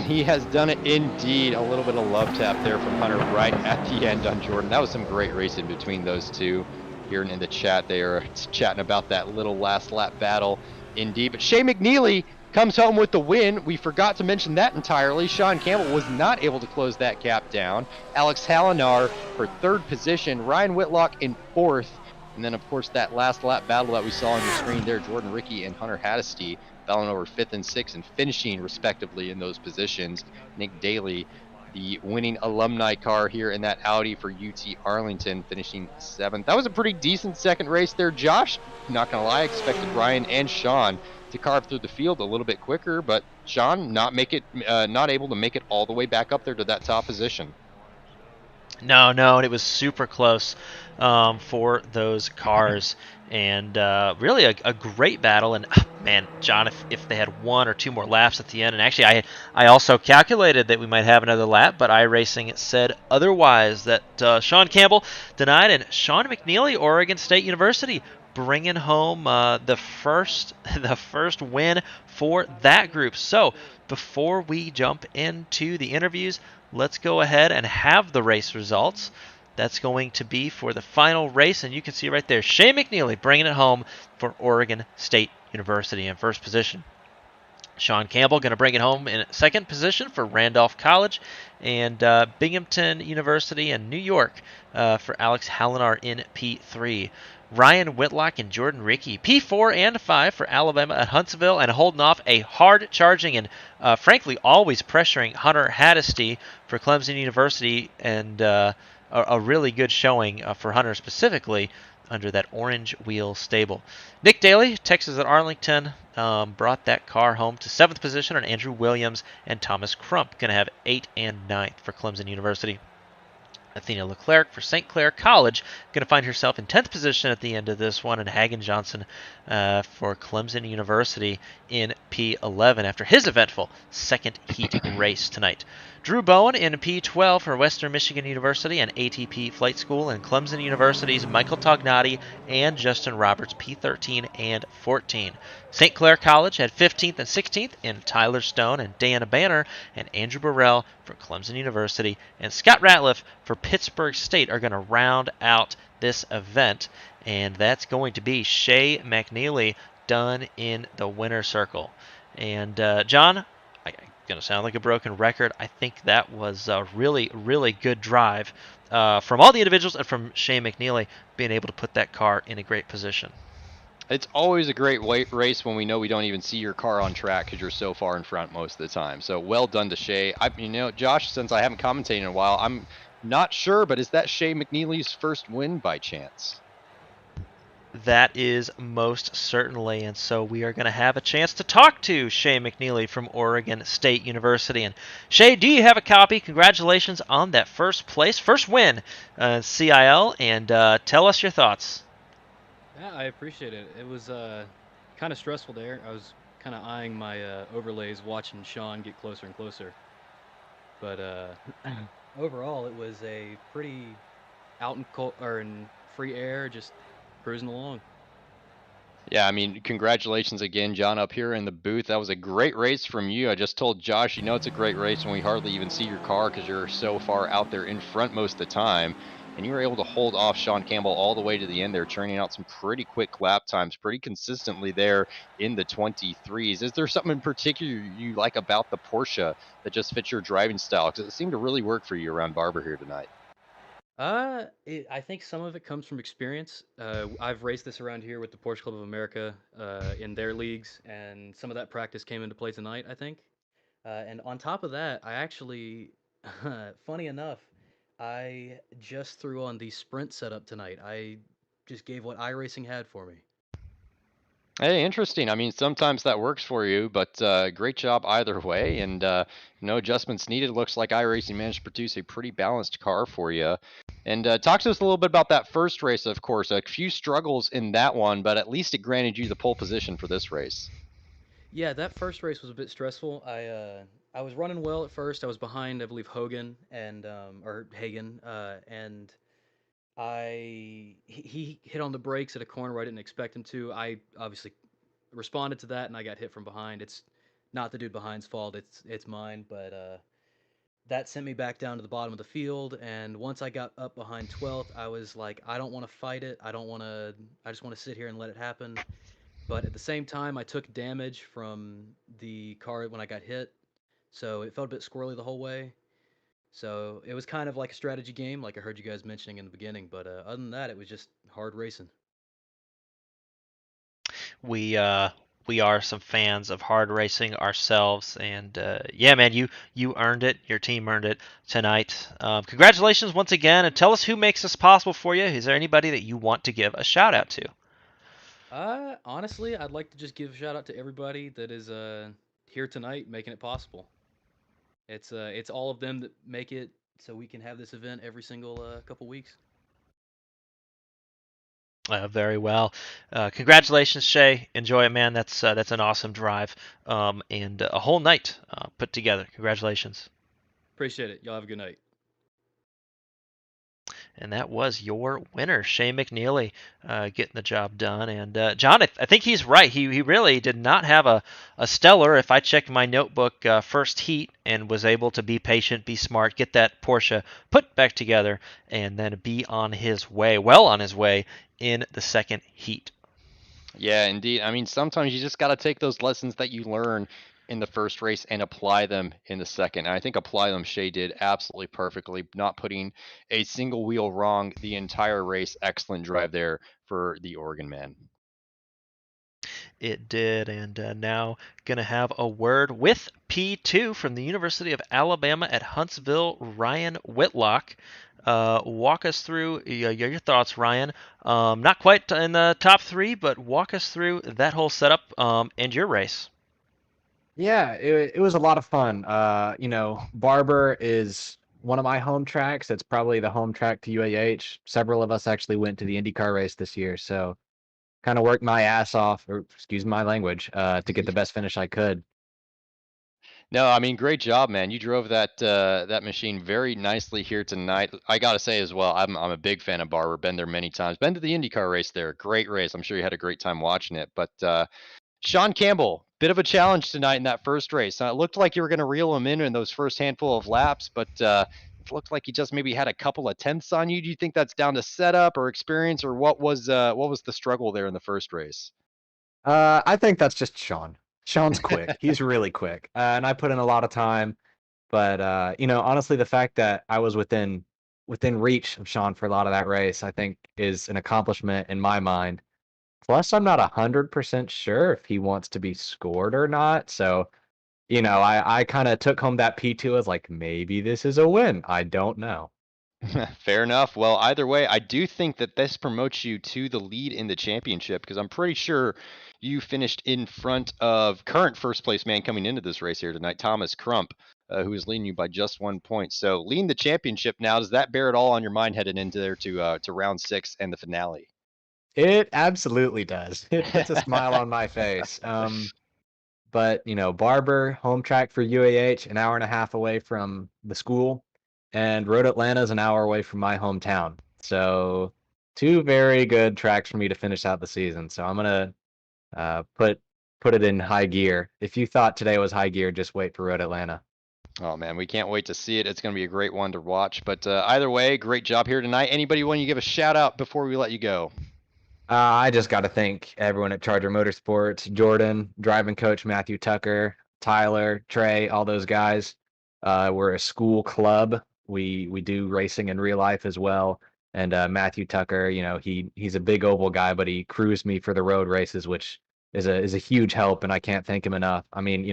He has done it indeed. A little bit of love tap there from Hunter right at the end on Jordan. That was some great racing between those two. Here in the chat, they are chatting about that little last lap battle indeed. But Shea McNeely comes home with the win. We forgot to mention that entirely. Sean Campbell was not able to close that gap down. Alex Hallinar for 3rd position. Ryan Whitlock in 4th. And then, of course, that last lap battle that we saw on your screen there, Jordan Ricky and Hunter Haddisty battling over 5th and 6th and finishing respectively in those positions. Nick Daly, the winning alumni car here in that Audi for UT Arlington, finishing 7th. That was a pretty decent second race there, Josh. Not gonna lie, I expected Ryan and Sean to carve through the field a little bit quicker, but Sean not able to make it all the way back up there to that top position. No, and it was super close for those cars, and really a great battle. And man, John, if they had 1 or 2 more laps at the end, and actually I also calculated that we might have another lap, but iRacing said otherwise, that Sean Campbell denied, and Sean McNeely, Oregon State University, bringing home the first win for that group. So before we jump into the interviews, let's go ahead and have the race results. That's going to be for the final race, and you can see right there, Shea McNeely bringing it home for Oregon State University in 1st position. Sean Campbell going to bring it home in 2nd position for Randolph College, and Binghamton University in New York for Alex Hallinar in P3. Ryan Whitlock and Jordan Rickey, P4 and 5 for Alabama at Huntsville, and holding off a hard-charging and, frankly, always pressuring Hunter Haddisty for Clemson University, and a really good showing for Hunter specifically under that orange wheel stable. Nick Daly, Texas at Arlington, brought that car home to 7th position, and Andrew Williams and Thomas Crump going to have 8th and 9th for Clemson University. Athena Leclerc for St. Clair College going to find herself in 10th position at the end of this one, and Hagen Johnson for Clemson University in P11 after his eventful second heat race tonight. Drew Bowen in P12 for Western Michigan University and ATP Flight School, and Clemson University's Michael Tognati and Justin Roberts P13 and 14. St. Clair College had 15th and 16th in Tyler Stone and Dana Banner, and Andrew Burrell for Clemson University and Scott Ratliff for Pittsburgh State are going to round out this event, and that's going to be Shea McNeely done in the winner's circle. And John, I'm going to sound like a broken record. I think that was a really, really good drive from all the individuals and from Shea McNeely being able to put that car in a great position. It's always a great race when we know we don't even see your car on track because you're so far in front most of the time. So well done to Shea. Josh, since I haven't commentated in a while, I'm not sure, but is that Shea McNeely's first win by chance? That is most certainly, and so we are going to have a chance to talk to Shea McNeely from Oregon State University. And Shea, do you have a copy? Congratulations on that first win, CiL, and tell us your thoughts. Yeah, I appreciate it. It was kind of stressful there. I was kind of eyeing my overlays, watching Sean get closer and closer. But overall, it was a pretty out in free air, just cruising along. Yeah, I mean, congratulations again, John, up here in the booth. That was a great race from you. I just told Josh, it's a great race when we hardly even see your car because you're so far out there in front most of the time. And you were able to hold off Sean Campbell all the way to the end there, churning out some pretty quick lap times, pretty consistently there in the 23s. Is there something in particular you like about the Porsche that just fits your driving style? Because it seemed to really work for you around Barber here tonight. I think some of it comes from experience. I've raced this around here with the Porsche Club of America in their leagues, and some of that practice came into play tonight, I think. And on top of that, I actually, funny enough, I just threw on the sprint setup tonight. I just gave what iRacing had for me. Hey, interesting. I mean, sometimes that works for you, but great job either way. And no adjustments needed. Looks like iRacing managed to produce a pretty balanced car for you. And talk to us a little bit about that first race, of course. A few struggles in that one, but at least it granted you the pole position for this race. Yeah, that first race was a bit stressful. I was running well at first. I was behind, I believe, Hogan and or Hagen, and he hit on the brakes at a corner where I didn't expect him to. I obviously responded to that, and I got hit from behind. It's not the dude behind's fault. It's mine, but that sent me back down to the bottom of the field. And once I got up behind 12th, I was like, I don't want to fight it. I don't want to. I just want to sit here and let it happen. But at the same time, I took damage from the car when I got hit, so it felt a bit squirrely the whole way. So it was kind of like a strategy game, like I heard you guys mentioning in the beginning. But other than that, it was just hard racing. We are some fans of hard racing ourselves, and yeah, man, you earned it. Your team earned it tonight. Congratulations once again, and tell us who makes this possible for you. Is there anybody that you want to give a shout out to? Honestly, I'd like to just give a shout out to everybody that is here tonight making it possible. It's all of them that make it so we can have this event every single couple weeks. Very well. Congratulations, Shea. Enjoy it, man. That's an awesome drive, and a whole night put together. Congratulations. Appreciate it. Y'all have a good night. And that was your winner, Shea McNeely, getting the job done. And John, I think he's right. He really did not have a stellar, if I check my notebook, first heat, and was able to be patient, be smart, get that Porsche put back together, and then be on his way, well on his way, in the second heat. Yeah, indeed. I mean, sometimes you just got to take those lessons that you learn in the first race and apply them in the second. And I think apply them Shea did absolutely perfectly, not putting a single wheel wrong the entire race. Excellent drive there for the Oregon man. It did, and now going to have a word with P2 from the University of Alabama at Huntsville, Ryan Whitlock. Walk us through your thoughts, Ryan. Not quite in the top three, but walk us through that whole setup and your race. Yeah, it was a lot of fun. Barber is one of my home tracks. It's probably the home track to UAH. Several of us actually went to the IndyCar race this year, so kind of worked my ass off, or excuse my language, to get the best finish I could. No, I mean, great job, man. You drove that machine very nicely here tonight. I gotta say as well, I'm a big fan of Barber. Been there many times. Been to the IndyCar race there. Great race. I'm sure you had a great time watching it. But Sean Campbell, bit of a challenge tonight in that first race. It looked like you were going to reel him in those first handful of laps, but it looked like he just maybe had a couple of tenths on you. Do you think that's down to setup or experience, or what was the struggle there in the first race? I think that's just Sean. Sean's quick. He's really quick, and I put in a lot of time. But honestly, the fact that I was within reach of Sean for a lot of that race, I think, is an accomplishment in my mind. Plus, I'm not 100% sure if he wants to be scored or not. So, I kind of took home that P2 as like, maybe this is a win. I don't know. Fair enough. Well, either way, I do think that this promotes you to the lead in the championship because I'm pretty sure you finished in front of current first place man coming into this race here tonight, Thomas Crump, who is leading you by just 1 point. So leading the championship now, does that bear it all on your mind heading into there to round 6 and the finale? It absolutely does. It puts a smile on my face. But Barber, home track for UAH, an hour and a half away from the school, and Road Atlanta is an hour away from my hometown. So two very good tracks for me to finish out the season. So I'm gonna put it in high gear. If you thought today was high gear, just wait for Road Atlanta. Oh man, we can't wait to see it. It's going to be a great one to watch. But either way, great job here tonight. Anybody want to give a shout out before we let you go? I just got to thank everyone at Charger Motorsports, Jordan, driving coach Matthew Tucker, Tyler, Trey, all those guys. We're a school club. We do racing in real life as well. And Matthew Tucker, he's a big oval guy, but he crews me for the road races, which is a huge help, and I can't thank him enough. I mean,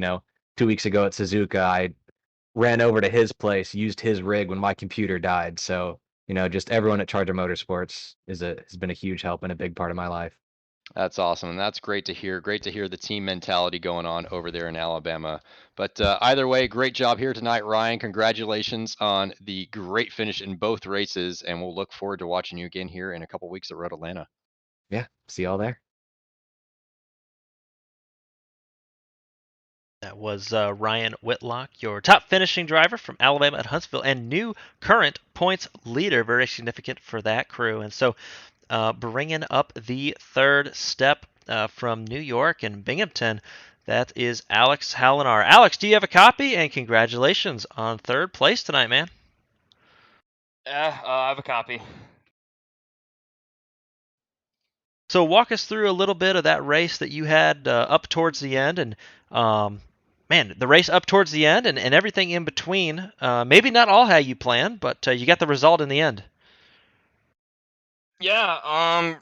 2 weeks ago at Suzuka, I ran over to his place, used his rig when my computer died. So just everyone at Charger Motorsports has been a huge help and a big part of my life. That's awesome, and that's great to hear. Great to hear the team mentality going on over there in Alabama. But either way, great job here tonight, Ryan. Congratulations on the great finish in both races, and we'll look forward to watching you again here in a couple weeks at Road Atlanta. Yeah, see y'all there. That was Ryan Whitlock, your top finishing driver from Alabama at Huntsville and new current points leader. Very significant for that crew. And so bringing up the third step from New York and Binghamton, that is Alex Hallinar. Alex, do you have a copy? And congratulations on third place tonight, man. Yeah, I have a copy. So walk us through a little bit of that race that you had up towards the end, and man, the race up towards the end and everything in between. Maybe not all how you planned, but you got the result in the end. Yeah, I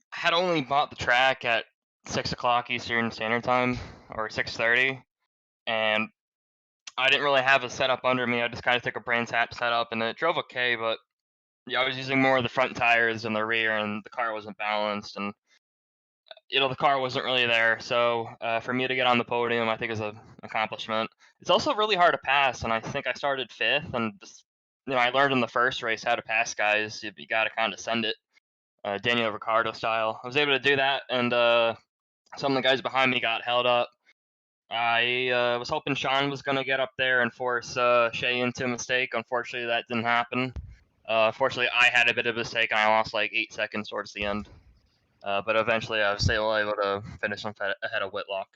had only bought the track at 6 o'clock Eastern Standard Time, or 6:30, and I didn't really have a setup under me. I just kind of took a brains hat setup, and it drove okay, but yeah, I was using more of the front tires than the rear, and the car wasn't balanced, and the car wasn't really there. So for me to get on the podium, I think is an accomplishment. It's also really hard to pass, and I think I started fifth, and just, I learned in the first race how to pass guys. You got to kind of send it, Daniel Ricciardo style. I was able to do that, and some of the guys behind me got held up. I was hoping Sean was going to get up there and force Shea into a mistake. Unfortunately, that didn't happen. Fortunately, I had a bit of a mistake, and I lost like 8 seconds towards the end. But eventually I was still able to finish ahead of Whitlock.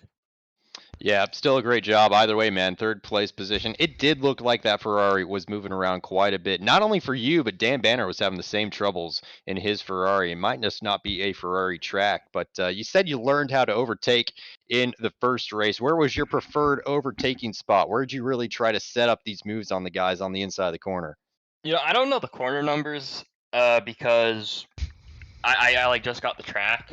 Yeah, still a great job either way, man. Third place position. It did look like that Ferrari was moving around quite a bit. Not only for you, but Dan Banner was having the same troubles in his Ferrari. It might just not be a Ferrari track, but you said you learned how to overtake in the first race. Where was your preferred overtaking spot? Where did you really try to set up these moves on the guys on the inside of the corner? I don't know the corner numbers because I like just got the track.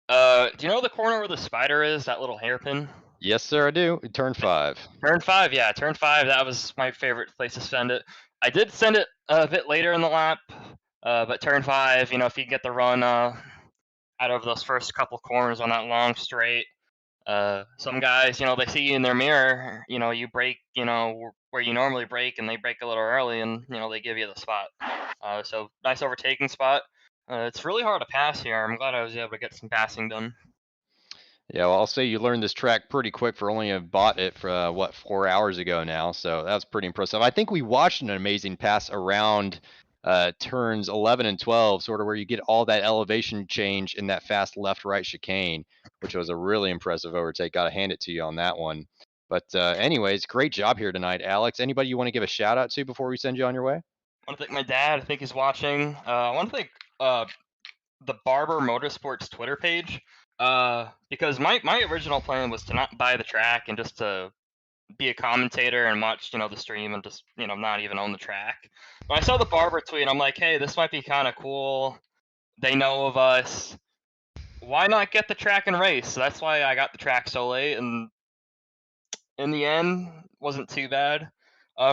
Do you know the corner where the spider is? That little hairpin. Yes, sir, I do. Turn 5. Turn 5, yeah, turn 5. That was my favorite place to send it. I did send it a bit later in the lap, but turn 5. If you get the run out of those first couple corners on that long straight, some guys, they see you in their mirror. You brake, where you normally brake, and they brake a little early, and they give you the spot. So nice overtaking spot. It's really hard to pass here. I'm glad I was able to get some passing done. Yeah, well, I'll say you learned this track pretty quick for only have bought it for 4 hours ago now, so that's pretty impressive. I think we watched an amazing pass around turns 11 and 12, sort of where you get all that elevation change in that fast left-right chicane, which was a really impressive overtake. Got to hand it to you on that one. But anyways, great job here tonight, Alex. Anybody you want to give a shout out to before we send you on your way? I want to thank my dad. I think he's watching. I want to thank the Barber Motorsports Twitter page, because my original plan was to not buy the track and just to be a commentator and watch the stream and just not even own the track. When I saw the Barber tweet, I'm like, hey, this might be kind of cool. They know of us. Why not get the track and race? So that's why I got the track so late, and in the end, wasn't too bad.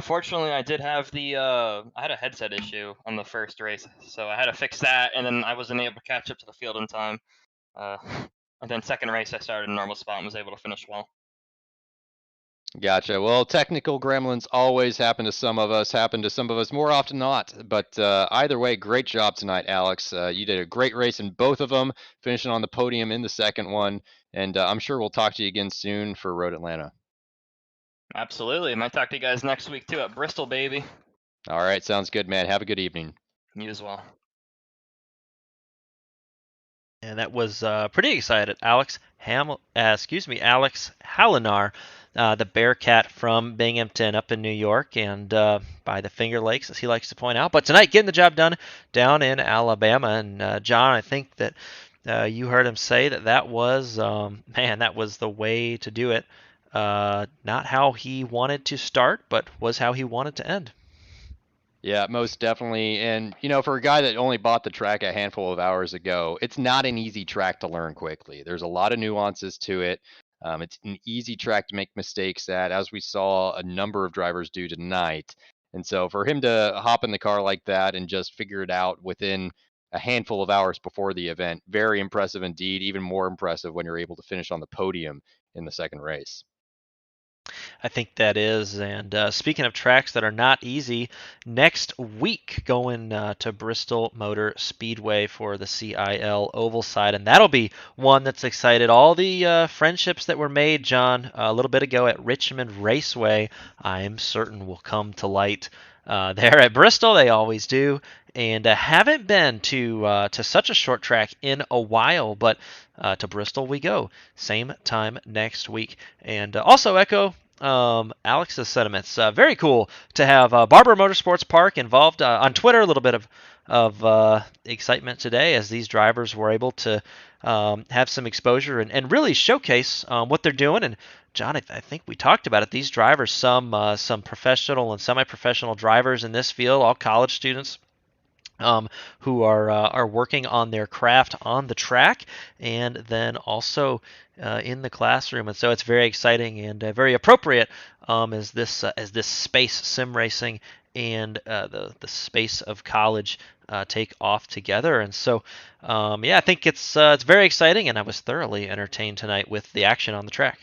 Fortunately, I did have I had a headset issue on the first race, so I had to fix that, and then I wasn't able to catch up to the field in time. Uh, and then second race, I started in normal spot and was able to finish well. Gotcha. Well, technical gremlins always happen to some of us more often not. But either way, great job tonight, Alex. You did a great race in both of them, finishing on the podium in the second one. And I'm sure we'll talk to you again soon for Road Atlanta. Absolutely. Might talk to you guys next week too at Bristol, baby. All right, sounds good, man. Have a good evening. You as well. And that was pretty excited. Alex Hallinar, the Bearcat from Binghamton up in New York and by the Finger Lakes, as he likes to point out. But tonight, getting the job done down in Alabama. And John, I think that you heard him say that was, that was the way to do it. Not how he wanted to start, but was how he wanted to end. Yeah, most definitely. And, for a guy that only bought the track a handful of hours ago, it's not an easy track to learn quickly. There's a lot of nuances to it. It's an easy track to make mistakes at, as we saw a number of drivers do tonight. And so for him to hop in the car like that and just figure it out within a handful of hours before the event, very impressive indeed. Even more impressive when you're able to finish on the podium in the second race. I think that is. And speaking of tracks that are not easy, next week going to Bristol Motor Speedway for the CiL Oval side, and that'll be one that's excited. All the friendships that were made, John, a little bit ago at Richmond Raceway, I'm certain will come to light there at Bristol. They always do. And haven't been to such a short track in a while, but to Bristol we go. Same time next week. And also echo Alex's sentiments. Very cool to have Barber Motorsports Park involved on Twitter. A little bit of excitement today as these drivers were able to have some exposure and really showcase what they're doing. And John, I think we talked about it. These drivers, some professional and semi-professional drivers in this field, all college students. Who are working on their craft on the track and then also in the classroom, and so it's very exciting and very appropriate as this space sim racing and the space of college take off together. And so I think it's very exciting, and I was thoroughly entertained tonight with the action on the track.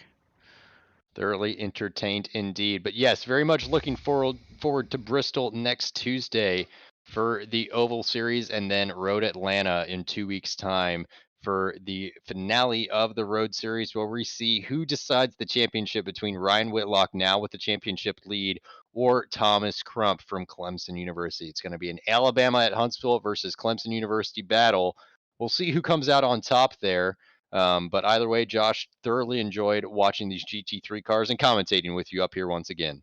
Thoroughly entertained indeed. But yes, very much looking forward to Bristol next Tuesday for the Oval Series, and then Road Atlanta in 2 weeks' time for the finale of the Road Series, where we see who decides the championship between Ryan Whitlock, now with the championship lead, or Thomas Crump from Clemson University. It's going to be an Alabama at Huntsville versus Clemson University battle. We'll see who comes out on top there. But either way, Josh, thoroughly enjoyed watching these GT3 cars and commentating with you up here once again.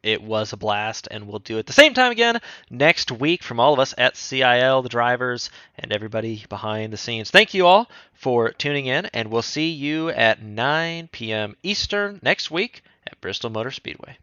It was a blast, and we'll do it the same time again next week from all of us at CiL, the drivers, and everybody behind the scenes. Thank you all for tuning in, and we'll see you at 9 p.m. Eastern next week at Bristol Motor Speedway.